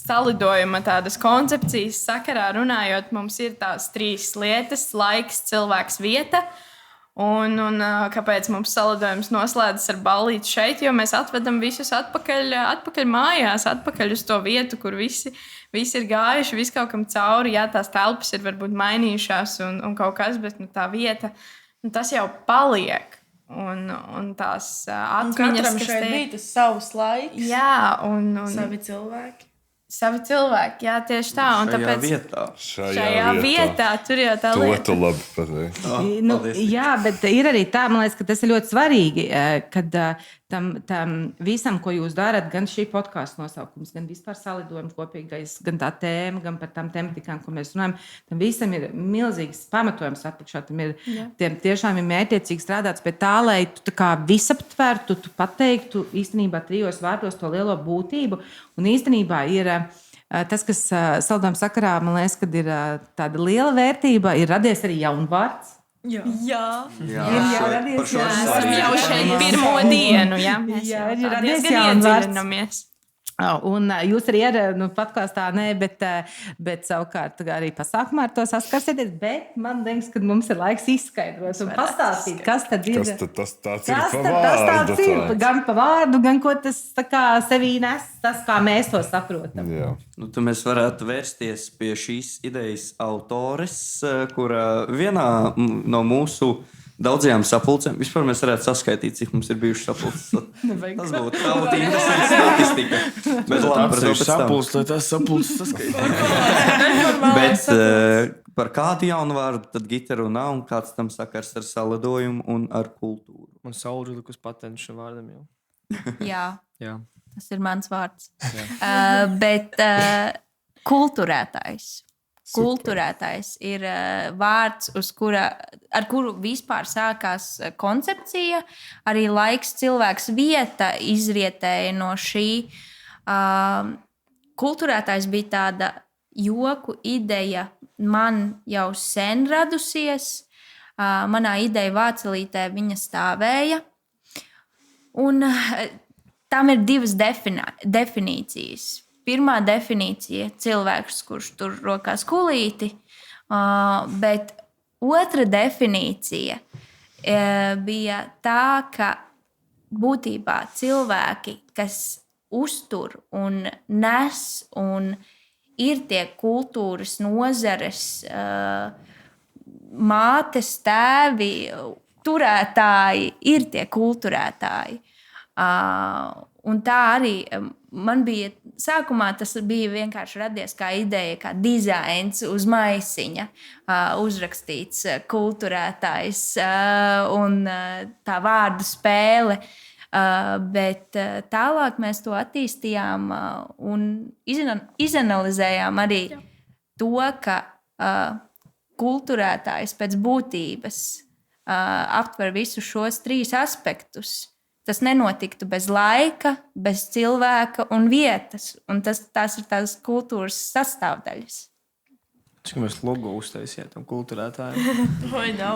salidojuma tādas koncepcijas sakarā runājot, mums ir tās 3 lietas – laiks, cilvēks, vieta. Un kāpēc mums salidojums noslēdzas ar ballīti šeit, jo mēs atvedam visus atpakaļ mājās, atpakaļ uz to vietu, kur visi ir gājuši, visi kaut kam cauri. Jā, tās telpas ir varbūt mainījušās un kaut kas, bet tā vieta, tas jau paliek. Un tās atmiņas, kas šeit bija, tas savs laiks. Jā, un savi cilvēki. Savi cilvēki, jā, tieši tā. Un tāpēc Šajā vietā tur jau tā lieta. To tu labi pateiksi. Jā, bet ir arī tā, man liekas, ka tas ir ļoti svarīgi, kad tam visam, ko jūs darat, gan šī podkāsta nosaukums, gan vispār salidojums kopīgais, gan tā tēma, gan par tām tematikām, ko mēs runājam, tam visam ir milzīgs pamatojums apakšā. Tiem tiešām ir mērķiecīgi strādāts pie tā, lai tu tā kā visaptvertu, tu pateiktu īstenībā 3 vārdos to lielo būtību. Un īstenībā ir tas, kas saldojuma sakarā, man liekas, kad ir tāda liela vērtība, ir radies arī jaunvārds. Jā. Esam jau šeit pirmo dienu. Jā, ir radies jaunvārds. Un jūs arī podkāstā bet savukārt arī pasākumā ar to saskarsieties. Bet man liekas, ka mums ir laiks izskaidrot un pastāstīt, kas tad ir. Tas tāds Kas ir tad pa tas vārdu. tāds ir? Gan pa vārdu, gan ko tas tā kā sevī nes, tas kā mēs to saprotam. Jā. Nu, tad mēs varētu vērsties pie šīs idejas autores, kura vienā no mūsu daudzajām sapulcēm. Vispār mēs varētu saskaitīt, cik mums ir bijušas sapulces. Tas būtu interesants statistika. Bet labi, par to pēc tam. Lai tas sapulces saskaitīt. Bet par kādu jaunu vārdu tad Gita runā un kāds tam sakars ar salidojumu un ar kultūru? Man saulri likus patentu šim vārdam jau. Jā, Jā. tas ir mans vārds. Bet kulturētājs. Kulturētājs ir vārds, ar kuru vispār sākās koncepcija. Arī laiks, cilvēks, vieta izrietēja no šī. Kulturētājs bija tāda joku ideja, man jau sen radusies. Manā ideja vācelītē viņa stāvēja. Un tam ir divas definīcijas. Pirmā definīcija - cilvēks, kurš tur rokās kulīti, bet otra definīcija bija tā, ka būtībā cilvēki, kas uztur un nes un ir tie kultūras nozares mātes, tēvi, turētāji, ir tie kulturētāji. Un tā arī man bija, sākumā tas bija vienkārši radies kā ideja, kā dizains uz maisiņa, uzrakstīts kulturētājs un tā vārdu spēle. Bet tālāk mēs to attīstījām un izanalizējām arī to, ka kulturētājs pēc būtības aptver visus šos trīs aspektus. Tas nenotiktu bez laika, bez cilvēka un vietas. Un tās ir tās kultūras sastāvdaļas. Cik mēs logo uztaisījām tam kulturētājiem?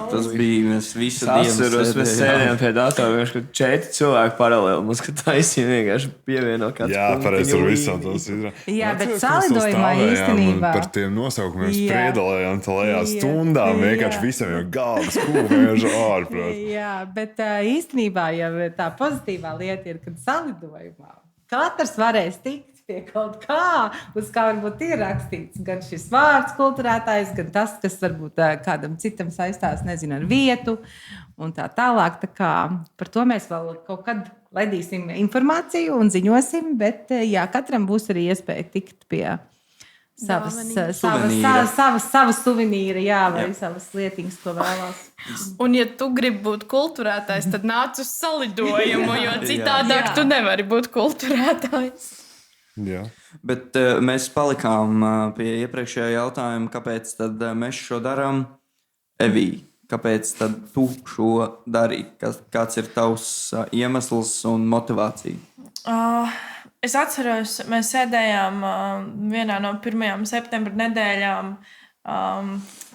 Tas bija mēs visu dienu Mēs sēdējām pie datora, vienkārši, kad 4 cilvēki paralēli mums, ka taisījām vienkārši pievieno kāds Jā, pareizi ar punktiņu visam līniju. tas ir. Jā, bet Atceries, ka mēs salidojumā stāvējām un īstenībā- Par tiem nosaukumiem Jā. spriedalējām tajā Jā. stundām. Vienkārši Jā. visam jau galvas kūka, vienkārši ārprāt. Jā, bet īstenībā jau tā pozitīvā lieta ir, kad salidojumā katrs varēs tikt pie kaut kā, uz kā varbūt ir rakstīts gan šis vārds kulturētājs, gan tas, kas varbūt kādam citam saistās, nezinu, ar vietu un tā tālāk. Tā kā par to mēs vēl kaut kad ledīsim informāciju un ziņosim, bet jā, katram būs arī iespēja tikt pie savas suvenīra, jā, vai savas lietiņas, ko vēlās. Un, ja tu gribi būt kulturētājs, tad nāc uz salidojumu, jo citādāk tu nevari būt kulturētājs. Jā. Bet mēs palikām pie iepriekšējā jautājuma, kāpēc tad mēs šo darām. Evī, kāpēc tad tu šo dari? Kāds ir tavs iemesls un motivācija? Es atceros, mēs sēdējām vienā no pirmajām septembra nedēļām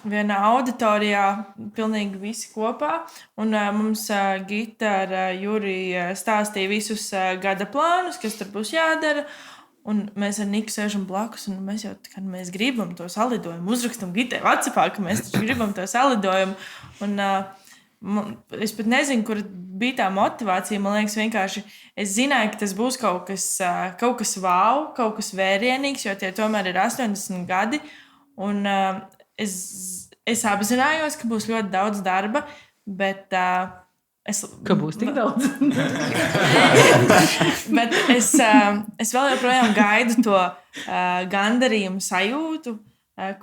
vienā auditorijā, pilnīgi visi kopā. Un mums Gita ar Juriju stāstīja visus gada plānus, kas tur būs jādara. Un mēs ar Niku sēžam blakus, un mēs jau mēs gribam to salidojumu. Uzrakstam Gitai WhatsAppā, ka mēs gribam to salidojumu. Un, es pat nezinu, kur bija tā motivācija. Man liekas, vienkārši es zināju, ka tas būs kaut kas wow, kaut kas vērienīgs, jo tie tomēr ir 80 gadi. Un es apzinājos, ka būs ļoti daudz darba, bet Ka būs tik daudz. Bet es vēl joprojām gaidu to gandarījumu sajūtu,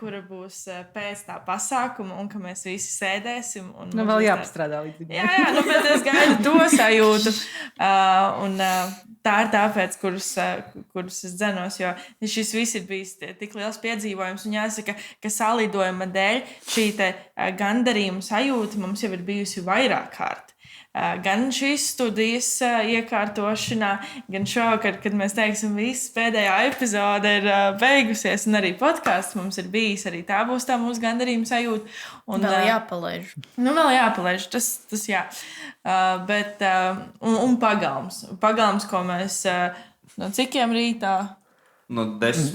kura būs pēc tā pasākuma, un ka mēs visi sēdēsim. Nu, vēl jāpastrādā līdz jā, nu, bet es gaidu to sajūtu. Un tā ir tāpēc, kurus es dzenos, jo šis viss ir bijis tik liels piedzīvojums. Un jāsaka, ka salidojuma dēļ šī gandarījuma sajūta mums jau ir bijusi vairāk kārt. Gan šīs studijas iekārtošanā, gan šovakar, kad mēs teiksim, viss pēdējā epizode ir beigusies, un arī podkāsts mums ir bijis, arī tā būs tā mūsu gandarījuma sajūta. Un, Vēl jāpalaiž. Nu, vēl jāpalaiž, tas jā. Bet, un pagalms, ko mēs No cikiem rītā? No 10.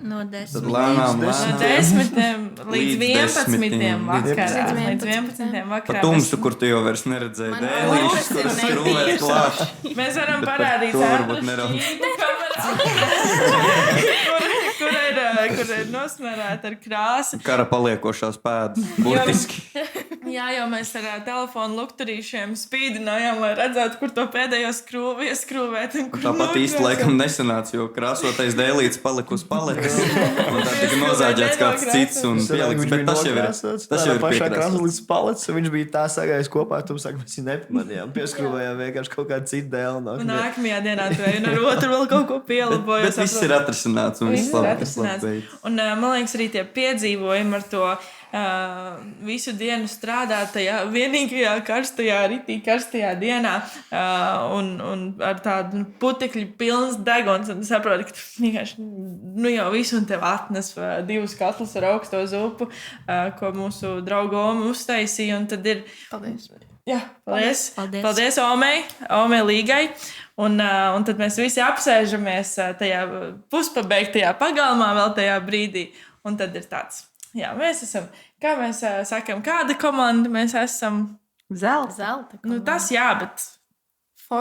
No Tad 10. lēnām, No lēnām. 10 līdz 11 vakarā. Līdz Līdz 11 Pa vakarā. tumsu, kur tu jau vairs neredzēji Man dēlīšus, rokas ir kuras skrūvēt klāt. Mēs varam Bet par parādīt to varbūt Sandras neraudz. šķību kamerā, kur ir nosmērēta ar krāsu. Kara paliekošās pēdas, burtiski. Jā, jau mēs ar telefonu lukturīšiem spīdinājām, lai redzētu, kur to pēdējo skrūvi ieskrūvēt. Tāpat īsti laikam nesanāca, jo krāsotais dēlīts palika uz paletes. Un tā tika nozāģēts kāds cits un pielikts. Bet tas jau ir pašā krāsā piekrāsots. līdz paletes, un viņš bija tā sagājis kopā, tumsāk mēs viņu nepamanījām. Pieskrūvējām vienkārši kaut kādu citu dēlu. Nākamajā dienā tu ej un ar otru vēl kaut ko pielabojot. Bet viss ir atrisināts un viss labi beidzas. Un man liekas, arī tie piedzīvojumi ar to visu dienu strādāt tajā vienīgajā karstajā, ritī karstajā dienā un ar tādu putekļu pilns deguns. Un saproti, ka tu vienkārši jau visu un tev atnes 2 katlus ar augsto zupu, ko mūsu draugu Omi uztaisīja. Un tad ir... Paldies. Jā, paldies. Paldies. Paldies Omei Līgai. Un tad mēs visi apsēžamies tajā puspabeigtajā pagalmā vēl tajā brīdī. Un tad ir tāds, jā, mēs esam, kā mēs sakam, kāda komanda mēs esam? Zelta. Nu, tas jā, bet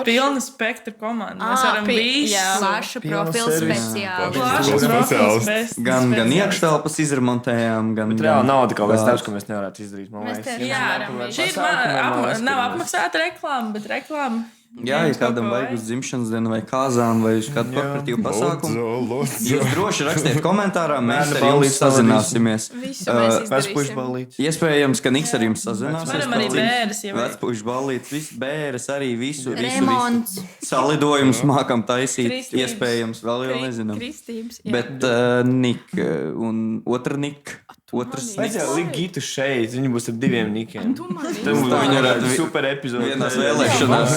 pilna spektra komanda. Mēs varam visu. Plaša profila servis. speciāli. Plašas Speciālisti. profils, Gan speciālisti. iekštelpas izremontējām, gan... Bet reāli nav kaut kāds tāds, ko mēs nevarētu izdarīt. Man Mēs liekas, te- ja Jā, mēs šī ir nav apmaksāta reklāma, bet reklāma. Jā, ja kādam vajag uz dzimšanas dienu vai kāzām vai uz kādu korporatīvu pasākumu, Lūdzu. jūs droši rakstiet komentārā, mēs Bērnu ar jums ballītes sazināsimies. Visu mēs Vecpuļu izdarīsim. balīts. Iespējams, ka Niks ar jums sazināsies. Varam arī bēres, ja vajag. Vecpuļu balītes, viss bēres arī visu. Remonts. Salidojums mākam taisīt. Kristības. Iespējams, vēl jau nezinām. Kristības. jā. Bet Nik un otra Nik. Otrs Pēc jau likt Gitu šeit, viņi būs ar 2 nikiem. Tu man Tad Viņi varētu super epizode. vienās vēlēšanās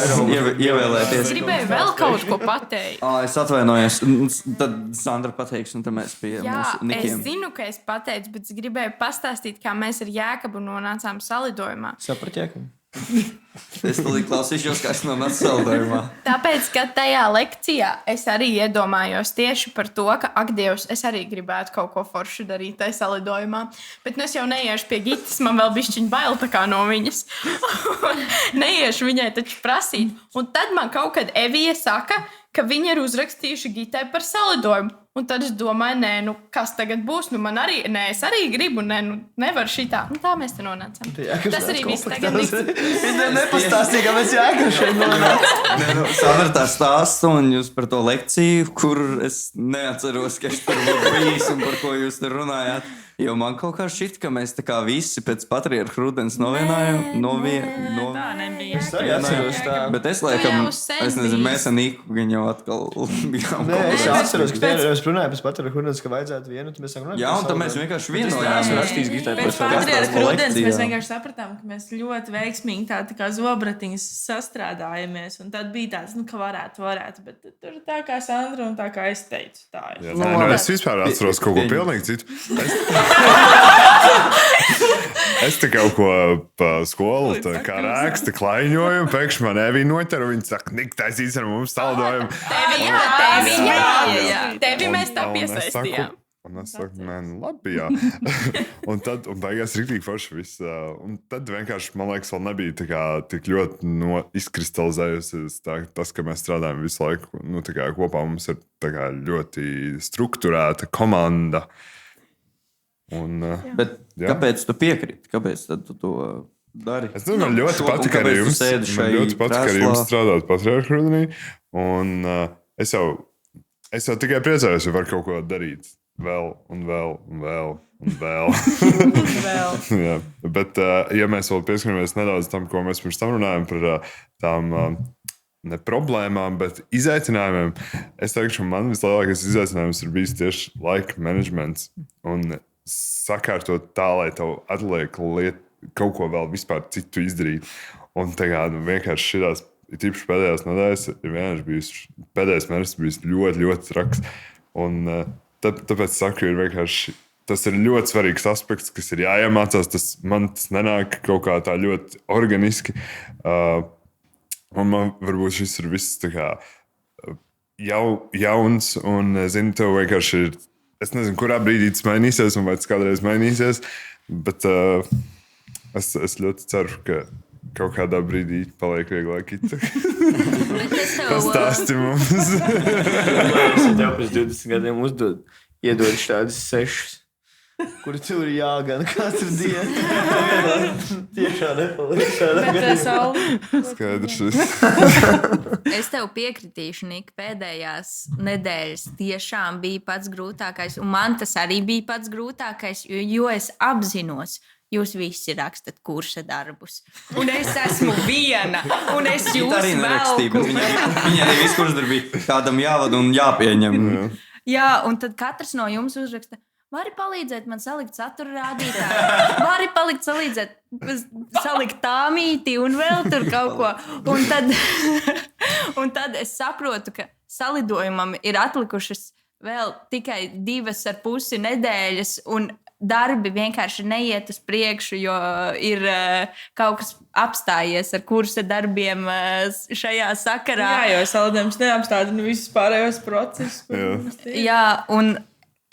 ievēlēties. gribēju vēl kaut ko pateikt. Es atvainojos. Tad Sandra pateiks, un tad mēs pie Jā, mūsu es Nikiem. zinu, ka es pateicu, bet es gribēju pastāstīt, kā mēs ar Jēkabu nonācām salidojumā. Sapratiet? Es tulīt klausīšos, kā es nonācu saldējumā. Tāpēc, ka tajā lekcijā es arī iedomājos tieši par to, ka, ak, Dievs, es arī gribētu kaut ko foršu darīt tajā salidojumā. Bet nu es jau neiešu pie Gitas, man vēl bišķiņ bail tā kā no viņas. Neiešu viņai taču prasīt. Un tad man kaut kad Evija saka, ka viņi ir uzrakstījuši Gitai par salidojumu. Un tad es domāju, nē, nu kas tagad būs? Nu man arī, nē, es arī gribu, nē, nu nevar šitā. Nu tā mēs te nonācām. Tas arī viss tagad niks. Viņam nepastāstīja, ka mēs Jēkabu šeit nonācām. Sandra tā stāsta, un jūs par to lekciju, kur es neatceros, ka es tur biju bijis un par ko jūs tur runājāt. Jo man kaut kā šķiet, ka mēs tā kā visi pēc patriarha rudens novienājām. Tā nebija. Es arī atceros tā. Bet es laikam, jau sen es nezinu, biji. mēs ar Niku viņu atkal bijām. Nē, es kopā. atceros, ka mēs runājām pēc patra hurnas, ka vajadzētu vienu, tad mēs sākam runāt. Jā, un tad mēs vienkārši Es neesmu vienojāmies. rakstījis Gitai par Pēc savu patriarha Pastāst par rudens mēs lekcijām. vienkārši sapratām, ka mēs ļoti veiksmīgi tā kā zobratiņas sastrādājamies. Un tad bija tāds, nu, ka varētu, bet tur tā kā Sandra un tā kā es teicu. Tā ir. Jā, nē, es vispār atceros kaut ko pilnīgi citu. Es te kaut ko pa skolu tā kā rakstu, klaiņoju, un pēkšņi man Evija noķer, un viņa saka, Nik, taisīs ar mums saldojumu. Tevi mēs tā Un es piesaistījām. saku- Un es saku, nē, nu labi, jā. Un tad, un beigās rīktīgi forši viss. Un tad vienkārši, man liekas, vēl nebija tā kā tik ļoti izkristalizējusies tas, ka mēs strādājam visu laiku. Nu, tā kā kopā mums ir tā kā ļoti strukturēta komanda. Un, Bet Jā. kāpēc tu piekriti? Kāpēc tad tu to dari? es domāju, man ļoti šo- patika un arī kāpēc tu jums. sēdi Man šai ļoti patika arī krēslā? jums strādāt patriarcha rudenī. Un es jau tikai priecājos, ja var kaut ko darīt. Vēl un vēl un vēl un vēl. Jā, bet, ja mēs vēl pieskaramies nedaudz tam, ko mēs pirms tam runājam par tām ne problēmām, bet izaicinājumiem, es teikšu, ka man vislielākais izaicinājums ir bijis tieši laika menedžments un sakārtot tā, lai tev atliek kaut ko vēl vispār citu izdarīt. Un tagad vienkārši šīs, tīpaši pēdējās nedēļas, ir vienkārši bijis pēdējais mēnesis bijis ļoti, ļoti traks. Un tāpēc saku, ir vienkārši. Tas ir ļoti svarīgs aspekts, kas ir jāiemācās. Man tas nenāk kaut kā tā ļoti organiski. Un man varbūt šis ir viss tā kā jauns un zinu, tev vienkārši ir. Es nezinu, kurā brīdī tas mainīsies, un vai tas kādreiz mainīsies. Bet es ļoti ceru, ka kaut kādā brīdī paliek vieglāk. Pastāsti mums. Es jau pēc 20 gadiem iedod šādas 6. Kur tur jāgan katru dienu. Tiešām nepaliek šādā gadījumā. Skaidrs. Es tev piekritīšu, Nika, pēdējās nedēļas tiešām bija pats grūtākais. Un man tas arī bija pats grūtākais, jo es apzinos, jūs visi rakstat kursa darbus. Un es esmu viena, un es jūs arī nerakstīju, bet velku. viņa arī viss kurs bija kādam jāvada un jāpieņem. Jā, un tad katrs no jums uzraksta. Vari palīdzēt man salikt satura rādītāju, vari salikt tāmīti un vēl tur kaut ko. Un tad es saprotu, ka salidojumam ir atlikušas vēl tikai 2,5 nedēļas, un darbi vienkārši neiet uz priekšu, jo ir kaut kas apstājies ar kursa darbiem šajā sakarā. Jā, jo salidojums neapstādina visus pārējos procesus. Jā, un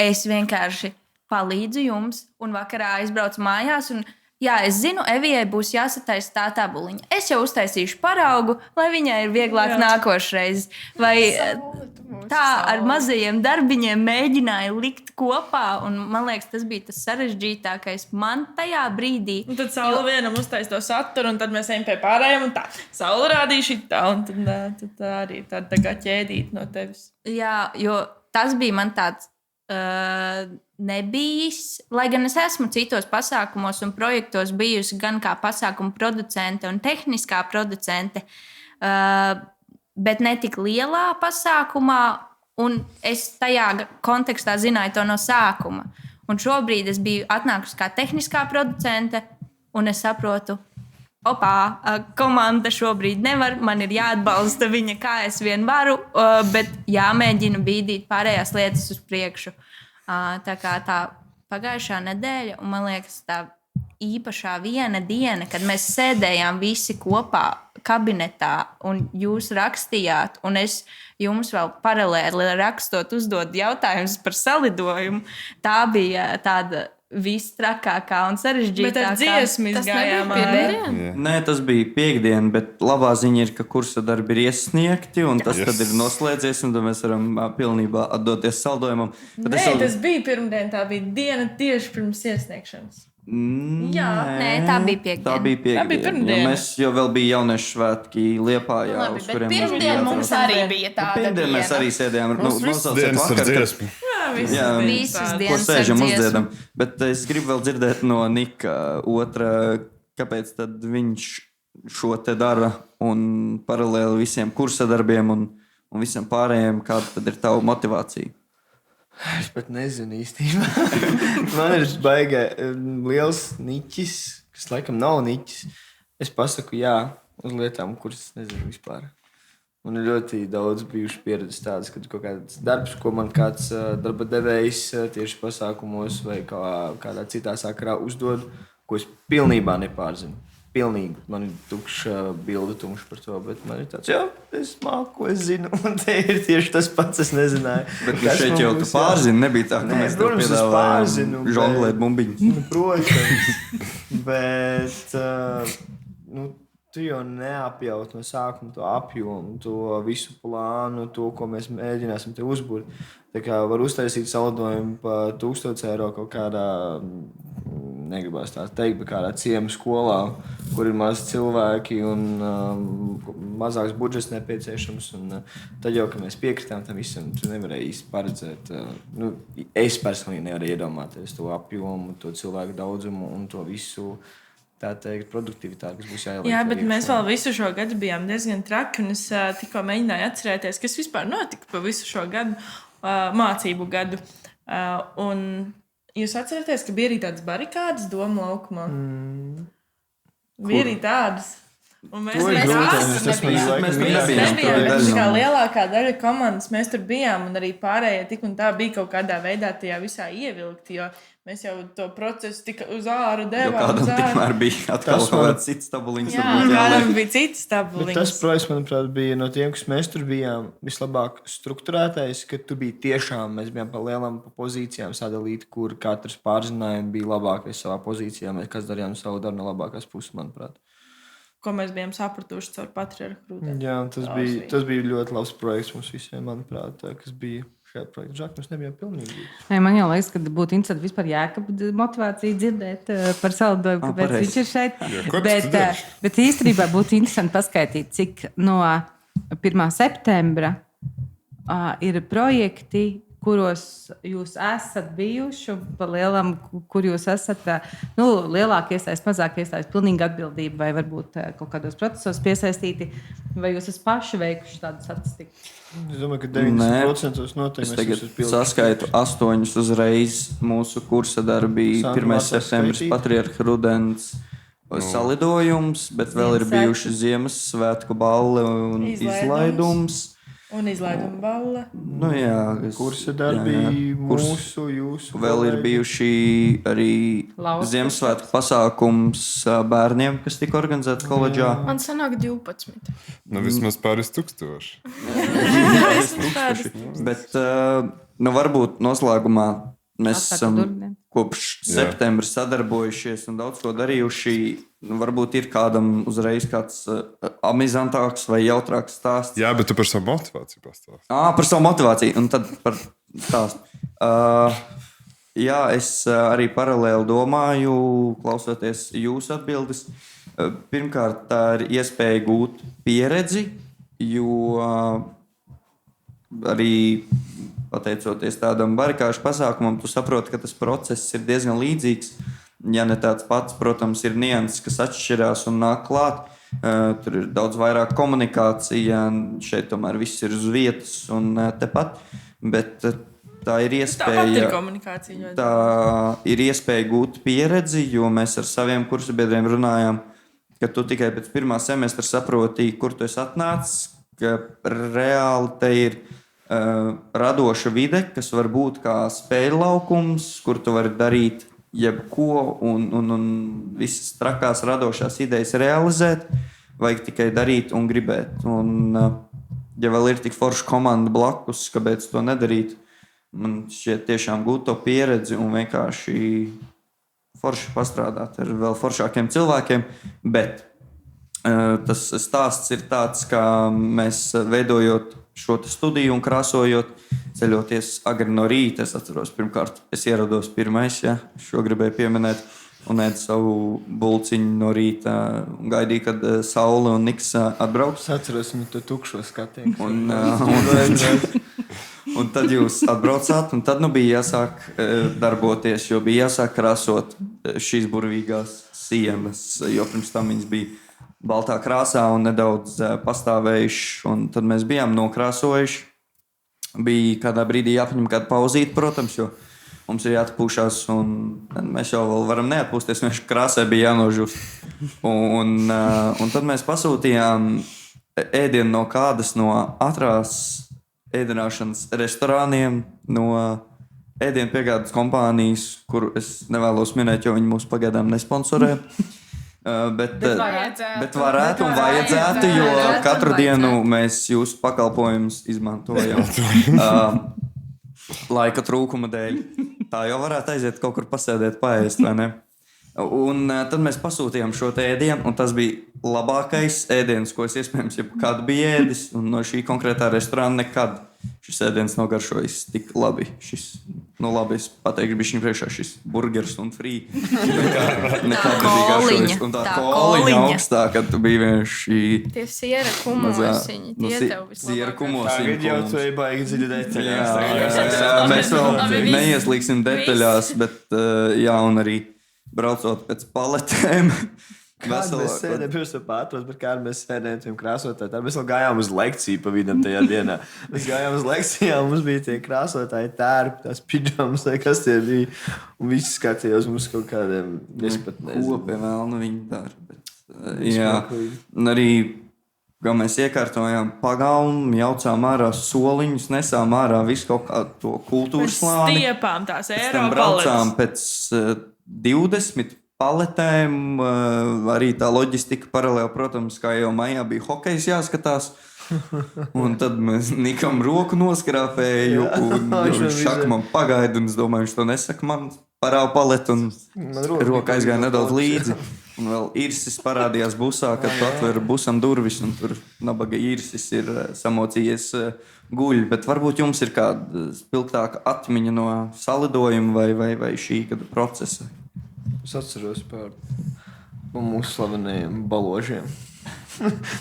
es vienkārši palīdzu jums, un vakarā aizbraucu mājās. Un, jā, es zinu, Evijai būs jāsataisa tā tabuliņa. Es jau uztaisīšu paraugu, lai viņai ir vieglāk nākošreiz. Vai tā ar mazajiem darbiņiem mēģināja likt kopā, un man liekas, tas bija tas sarežģītākais man tajā brīdī. Un tad Saula vienam uztais to saturu, un tad mēs ejam pie pārējiem, un tā Saula rādīja šitā, un tad arī tā kā ķēdīt no tevis. Jā, jo tas bija man tāds nebijis, lai gan es esmu citos pasākumos un projektos bijusi gan kā pasākumu producente un tehniskā producente, bet ne tik lielā pasākumā, un es tajā kontekstā zināju to no sākuma. Un šobrīd es biju atnākusi kā tehniskā producente, un es saprotu, komanda šobrīd nevar, man ir jāatbalsta viņa, kā es vien varu, bet jāmēģina bīdīt pārējās lietas uz priekšu. Tā kā tā pagājušā nedēļa, un man liekas, tā īpašā viena diena, kad mēs sēdējām visi kopā kabinetā, un jūs rakstījāt, un es jums vēl paralēli rakstot uzdod jautājumus par salidojumu, tā bija tāda visstrakākā un sarežģītākā. Bet ar dziesmu izgājām. Nē, tas bija piekdiena, bet labā ziņa ir, ka kursa darbi ir iesniegti, un tas tad ir noslēdzies, un tad mēs varam pilnībā atdoties saldojumam. Tas bija pirmdien, tā bija diena tieši pirms iesniegšanas. Jā, tā bija piekdiena. Tā bija pirmdiena. Mēs jau vēl bija jauniešu svētki Liepājā. Labi, bet pirmdien mums arī bija tāda pirmdien diena. mēs arī sēdējām. Dienas ar dziesmu. Visas Ko dienas sēžam ar uzdziedam. Bet es gribu vēl dzirdēt no Nika otra, kāpēc tad viņš šo te dara un paralēli visiem kursa darbiem un visam pārējiem, kāda tad ir tava motivācija? Es pat nezinu īstenībā. Man ir baigā liels niķis, kas laikam nav niķis. Es pasaku jā uz lietām, kuras nezinu vispār. Man ir ļoti daudz bijuši pieredzes tādas, kad kaut kāds darbs, ko man kāds darba devējs tieši pasākumos vai kādā citā sakarā uzdod, ko es pilnībā nepārzinu. Pilnīgi. Man ir tukša bilde tumša par to, bet man ir tāds, jā, es māku, es zinu, un te ir tieši tas pats, es nezināju. Bet šeit jau tu pārzini, nebija tā, ka mēs tev piedāvājam žonglēt bumbiņas. Protams, bet tu jau neapjaut no sākuma to apjomu, to visu plānu, to, ko mēs mēģināsim te uzbūrt. Tā kā var uztaisīt salidojumu pa 1000 eiro kaut kādā, negribās tā teikt, bet kādā ciemu skolā, kur ir maz cilvēki un mazāks budžets nepieciešams. Un tad jau, kad mēs piekritām tam visam, tu nevarēji īsti paredzēt. Es personīgi nevarēju iedomāties to apjomu, to cilvēku daudzumu un to visu, tā teikt, produktivitāti, kas būs jāieliek. Jā, bet mēs vēl visu šo gadu bijām diezgan traki, un es tikko mēģināju atcerēties, kas vispār notika pa visu šo gadu, mācību gadu. Un jūs atceraties, ka bija arī tādas barikādas Doma laukumā? Bija arī tādas. Un mēs nebijām. Tā lielākā daļa komandas mēs tur bijām, un arī pārējie tik un tā bija kaut kādā veidā tajā visā ievilkti, jo Mēs jau to procesu tik uz āru Jo devām. kādam uz āru. tikmēr bija atkal Tas kaut man- kāds cits tabuliņš. Jā, varbūt jāliek. kādam bija cits Bet tabuliņš. tas projekts, manuprāt, bija no tiem, kas mēs tur bijām, vislabāk strukturētais, ka tu biji tiešām, mēs bijām pa lielām pozīcijām sadalīti, kur katrs pārzinājums bija labākais savā pozīcijā. Mēs kas darījām savu darbu no labākās puses, manuprāt. Ko mēs bijām sapratuši caur patriarhu krūtēm. Jā, tas bija ļoti labs projekts mums visiem, manuprāt, kas bija šajā projektā. Žāk, mēs nebijām pilnīgi. Nē, man jau liekas, ka būtu interesanti vispār Jēkabas motivāciju dzirdēt par salidojumu, kāpēc pareizi. viņš ir šeit. Jā, ko tu Bet, studēsi? bet īstenībā būtu interesanti paskaidrot, cik no 1. septembra ir projekti, kuros jūs esat bijuši, un pa lielam, kur jūs esat lielāk iesaistīti, mazāk iesaistīti, pilnīgi atbildība, vai varbūt kaut kādos procesos piesaistīti, vai jūs esat paši veikuši tādu statistiku? Es domāju, ka 90% noteikti Es tagad saskaitu 8 uzreiz. Mūsu kursa darbi bija Sandra 1. mācās septembris, skaitīt. patriarha rudens salidojums, bet vēl ir bijuši Ziemassvētku balle un izlaidums. Un izlaiduma balle. Nu, jā, kursa darbi, mūsu, jūsu. Vēl ir bijuši arī Lauka Ziemassvētku pasākums bērniem, kas tika organizēts koledžā. Man sanāk 12. Nu, vismaz pāris 1000. Bet varbūt noslēgumā mēs Atsākam esam durvīm. kopš septembra sadarbojušies un daudz ko darījuši. Varbūt ir kādam uzreiz kāds amizantāks vai jautrāks stāsts. Jā, bet tu par savu motivāciju pastāsti. Par savu motivāciju un tad par stāstu. Jā, es arī paralēli domāju, klausoties jūsu atbildes. Pirmkārt, tā ir iespēja gūt pieredzi, jo arī pateicoties tādam barikāžu pasākumam, tu saproti, ka tas process ir diezgan līdzīgs. Ja ne tāds pats, protams, ir nianses, kas atšķirās un nāk klāt. Tur ir daudz vairāk komunikācija, šeit tomēr viss ir uz vietas un tepat. Bet tā ir Tāpat ir iespēja. komunikācija. Tā ir iespēja gūt pieredzi, jo mēs ar saviem kursabiedriem runājām, ka tu tikai pēc pirmā semestra saproti, kur tu esi atnācis, ka reāli te ir radoša vide, kas var būt kā spēļu laukums, kur tu vari darīt jebko un visas trakās radošās idejas realizēt, vajag tikai darīt un gribēt. Un, ja vēl ir tik forša komanda blakus, kāpēc to nedarīt, man šķiet tiešām gūt to pieredzi un vienkārši forši pastrādāt ar vēl foršākiem cilvēkiem, bet tas stāsts ir tāds, ka mēs veidojot šo studiju un krāsojot, ceļoties agri no rīta. Es atceros, pirmkārt, es ierados pirmais, ja, šo gribēju pieminēt, un ēdu savu bulciņu no rīta un gaidīju, kad Saule un Niks atbrauks. Es atceros viņu to tukšo skatienu. Un tad jūs atbraucāt, un tad bija jāsāk darboties, jo bija jāsāk krāsot šīs burvīgās sienas, jo pirms tam viņas bija baltā krāsā un nedaudz pastāvējuši, un tad mēs bijām nokrāsojuši. Bija kādā brīdī jāpaņem kāda pauzīte, protams, jo mums ir jāatpūšas, un mēs jau vēl varam neatpūsties, vienkārši krāsai bija jānožūst. Un tad mēs pasūtījām ēdienu no kādas no ātrās ēdināšanas restorāniem, no ēdienu piegādes kompānijas, kuru es nevēlos minēt, jo viņi mūs pagaidām nesponsorē. Bet varētu un vajadzētu, jo katru dienu mēs jūsu pakalpojumus izmantojam laika trūkuma dēļ. Tā jau varētu aiziet kaut kur pasēdēt, paēst, vai ne? Un tad mēs pasūtījām šo ēdienu, un tas bija labākais ēdiens, ko es iespējams jebkad biju ēdis. Un no šī konkrētā restorāna nekad šis ēdiens nav garšojis tik labi. Labi, es pateikšu, ka viņš priekšā šis burgers un free. Nekad nebija garšojis. Un tā koliņa augstā, kad tu biji vienkārši Tie siera kumosiņi, tie tev vislabāk. siera kumosiņi. Tagad jau tu ej baigi dziļi detaļās. Jā, mēs vēl neieslīgsim detaļās, bet jā, un arī braucot pēc paletēm. Mēs sēdējām pirms tam pārtos, bet kā mēs sēdējām tiem krāsotājiem, tad mēs vēl gājām uz lekciju pa vidam tajā dienā. Mēs gājām uz lekcijām, mums bija tie krāsotāji tērpi, tās pidžamas, vai kas tie bija. Un viss skatījās mums kaut kādiem nespatnēs. Ko pie vēlna viņi dara. Jā, un arī Kā mēs iekārtojām pagalmu, jaucām ārā soliņus, nesām ārā visu kaut kādu to kultūras slāni. Stiepām tās Pēc tam Eiropas braucām pēc 20 paletēm. Arī tā loģistika paralēli, protams, kā jau maijā bija hokejs jāskatās. Un tad mēs Nikam roku noskrāpēju, un viņš saka, man pagaida, un es domāju, viņš to nesaka, man parāva paletu, un roka aizgāja nedaudz līdzi. Un vēl īrsis parādījās busā, kad tu atver busam durvis, un tur nabaga īrsis ir samocījies guļ. Bet varbūt jums ir kāda spilgtāka atmiņa no salidojuma vai šī gada procesa? Es atceros par mūsu slavenajiem baložiem.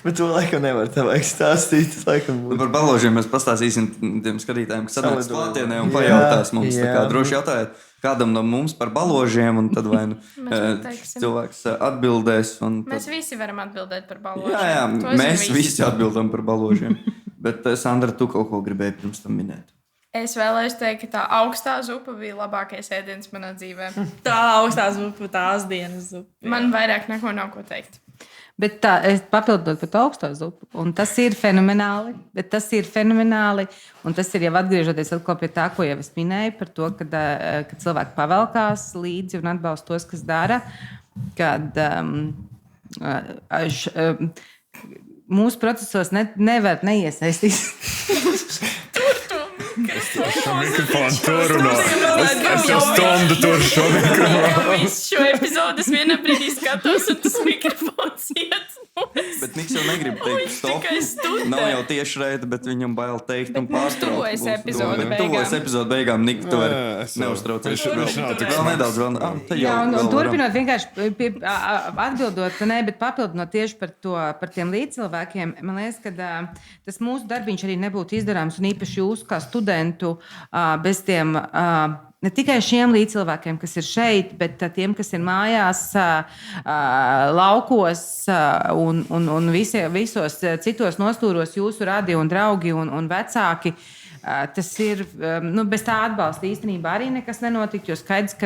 Bet to laikam nevar tā vajag stāstīt. Par baložiem mēs pastāstīsim tiem skatītājiem, kas sanāks klātienē un pajautās mums. Tā kā droši jautājiet kādam no mums par baložiem, un tad vai nu cilvēks atbildēs. Mēs visi varam atbildēt par baložiem. Jā, mēs visi atbildam par baložiem. Bet, Sandra, tu kaut ko gribēji pirms tam minēt. Es vēlējos teikt, ka tā augstā zupa bija labākais ēdiens manā dzīvē. Tā augstā zupa, tās dienas zupa. Man vairāk neko nav ko teikt. Bet tā, es papildot par to augsto zupu, un tas ir fenomenāli. Tas ir jau atgriežoties atkal pie tā, ko jau es minēju, par to, kad cilvēki pavelkās līdzi un atbalsta tos, kas dara. Kad mūsu procesos nevar neiesaistīt. Šo mikrofonu tur un es jau stundu tur šo mikrofonu. Visu šo epizodu es vienā brīdī skatos, un tas mikrofons iet. Bet Niks jau negrib teikt stop. Nav jau tieši raida, bet viņam bail teikt un pārstraukt. Tuvojas epizodu beigām. Tuvojas epizodu beigām, Nik, tu vari neuztraucies. Vēl nedaudz, Un turpinot vienkārši atbildot, bet papildinot tieši par tiem līdzcilvēkiem, man liekas, ka tas mūsu darbiņš arī nebūtu izdarāms, un īpaši jūs kā studentu bez tiem ne tikai šiem līdzcilvēkiem, kas ir šeit, bet tiem, kas ir mājās, laukos un visos citos nostūros, jūsu radi un draugi un vecāki. Tas ir, bez tā atbalsta īstenībā arī nekas nenotikt, jo skaidrs, ka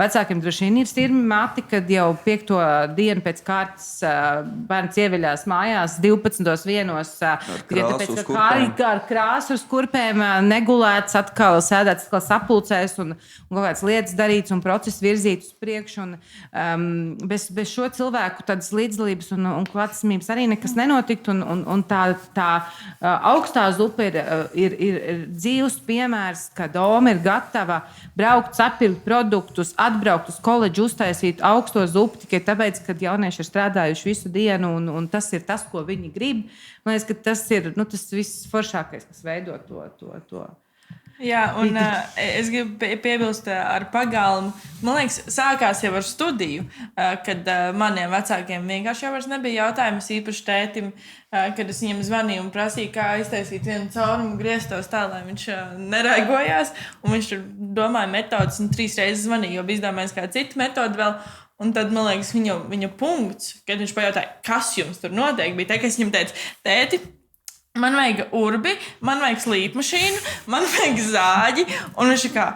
vecākiem droši vien ir sirmi mati, kad jau 5. dienu pēc kārtas bērns ieveļās mājās 12.1. Tāpēc, ka arī ar krāsu uz kurpēm negulēts, atkal sēdēts, atkal sapulcēs un kaut kādas lietas darīts un procesu virzīt uz priekšu. Bez šo cilvēku tādas līdzdalības un klātesamības arī nekas nenotikt, un tā augstā zupa ir dzīves piemērs, ka Doma ir gatava braukt, sapirkt produktus, atbraukt uz koledžu, uztaisīt augsto zupu tikai tāpēc, ka jaunieši ir strādājuši visu dienu, un tas ir tas, ko viņi grib. Man liekas, ka tas ir tas viss foršākais, kas veido to. Jā, un es gribu piebilst ar pagalmu. Man liekas, sākās jau ar studiju, kad maniem vecākiem vienkārši jau nebija jautājumus, īpaši tētim, kad es viņam zvanīju un prasīju, kā iztaisīt vienu caurumu griestos tā, lai viņš neraigojās. Un viņš tur domāja metodas un 3 reizes zvanīja, jo bija izdomājis kādu citu metodu vēl. Un tad, man liekas, viņa punkts, kad viņš pajautāja, kas jums tur notiek, bija te, ka es viņam teicu, tēti, man vajag urbi, man vajag slīpmašīnu, man vajag zāģi, un viņš ir kā,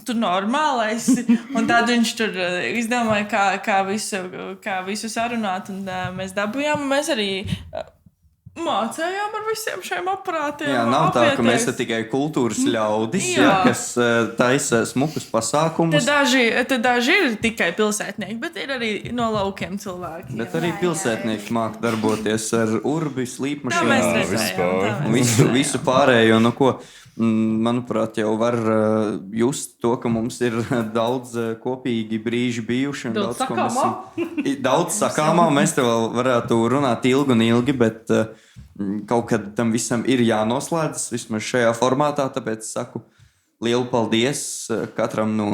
tu normālais. Un tad viņš tur izdomāja, kā visu sarunāt, un mēs dabūjām, un mēs arī mācējām ar visiem šiem aparātiem. Jā, nav tā, ka mēs esam tikai kultūras ļaudis, kas taisa smukus pasākumus. Te daži ir tikai pilsētnieki, bet ir arī no laukiem cilvēki. Bet arī pilsētnieki māk darboties ar urbi, slīpmašīnu, visu pārējo, no ko, manuprāt, jau var just to, ka mums ir daudz kopīgi brīži bijuši. Daudz sakāmā. Mēs te vēl varētu runāt ilgi un ilgi, bet kaut kad tam visam ir jānoslēdzas, vismaz šajā formātā, tāpēc saku lielu paldies katram no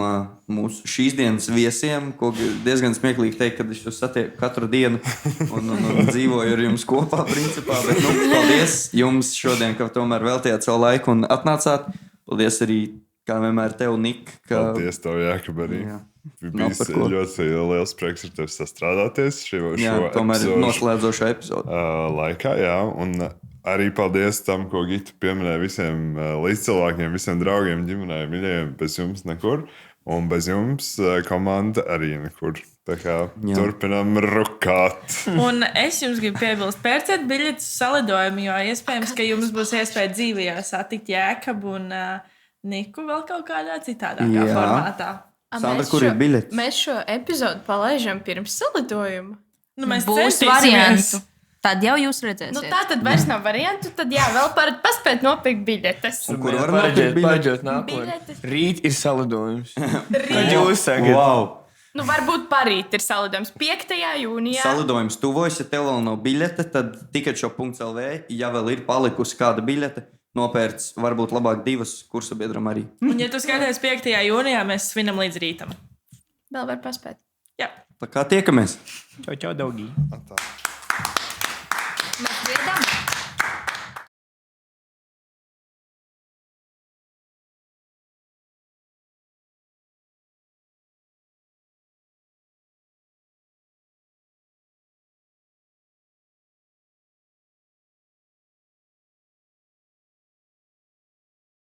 mūsu šīs dienas viesiem, ko diezgan smieklīgi teikt, kad es jūs satieku katru dienu un dzīvoju ar jums kopā, principā, bet paldies jums šodien, ka tomēr veltījāt savu laiku un atnācāt. Paldies arī, kā vienmēr, tev, Nik. Paldies tev, Jākab, arī. Bijis ļoti liels prieks ar tevi sastrādāties šo tomēr noslēdzošo epizodu. Laikā, jā, un arī paldies tam, ko Gita pieminēja visiem līdzcilvēkiem, visiem draugiem, ģimenei, mīļajiem, bez jums nekur. Un bez jums komanda arī nekur. Tā kā Jā. turpinām rukāt. Un es jums gribu piebilst, pērciet biļetes uz salidojumu, jo iespējams, ka jums būs iespēja dzīvē satikt Jēkabu un Niku vēl kaut kādā citādākā Jā. formātā. Sandra, kur ir biļetes? Mēs šo epizodu palaižam pirms salidojuma. Nu, mēs Būs centīsimies. variantu. Tad jau jūs redzēsiet. Nu, tā tad vairs nav variantu. Tad jā, vēl paspēt nopirkt biļetes. Un kur var nopirkt biļetes? Paģot nākotnē. Biļetes. Rīt ir salidojums. Kad jūs sakat? Wow! Nu, varbūt parīt ir salidojums 5. jūnijā. Salidojums tuvojas, ja tev vēl nav biļete, tad ticketshop.lv, ja vēl ir palikusi kāda biļete, nopērts varbūt labāk 2 kursabiedram arī. Un, ja tu skaties 5. jūnijā, mēs svinam līdz rītam. Vēl var paspēt. Jā. Tā kā tiekamies! Čau, čau, Daugī. Mēs dziedam.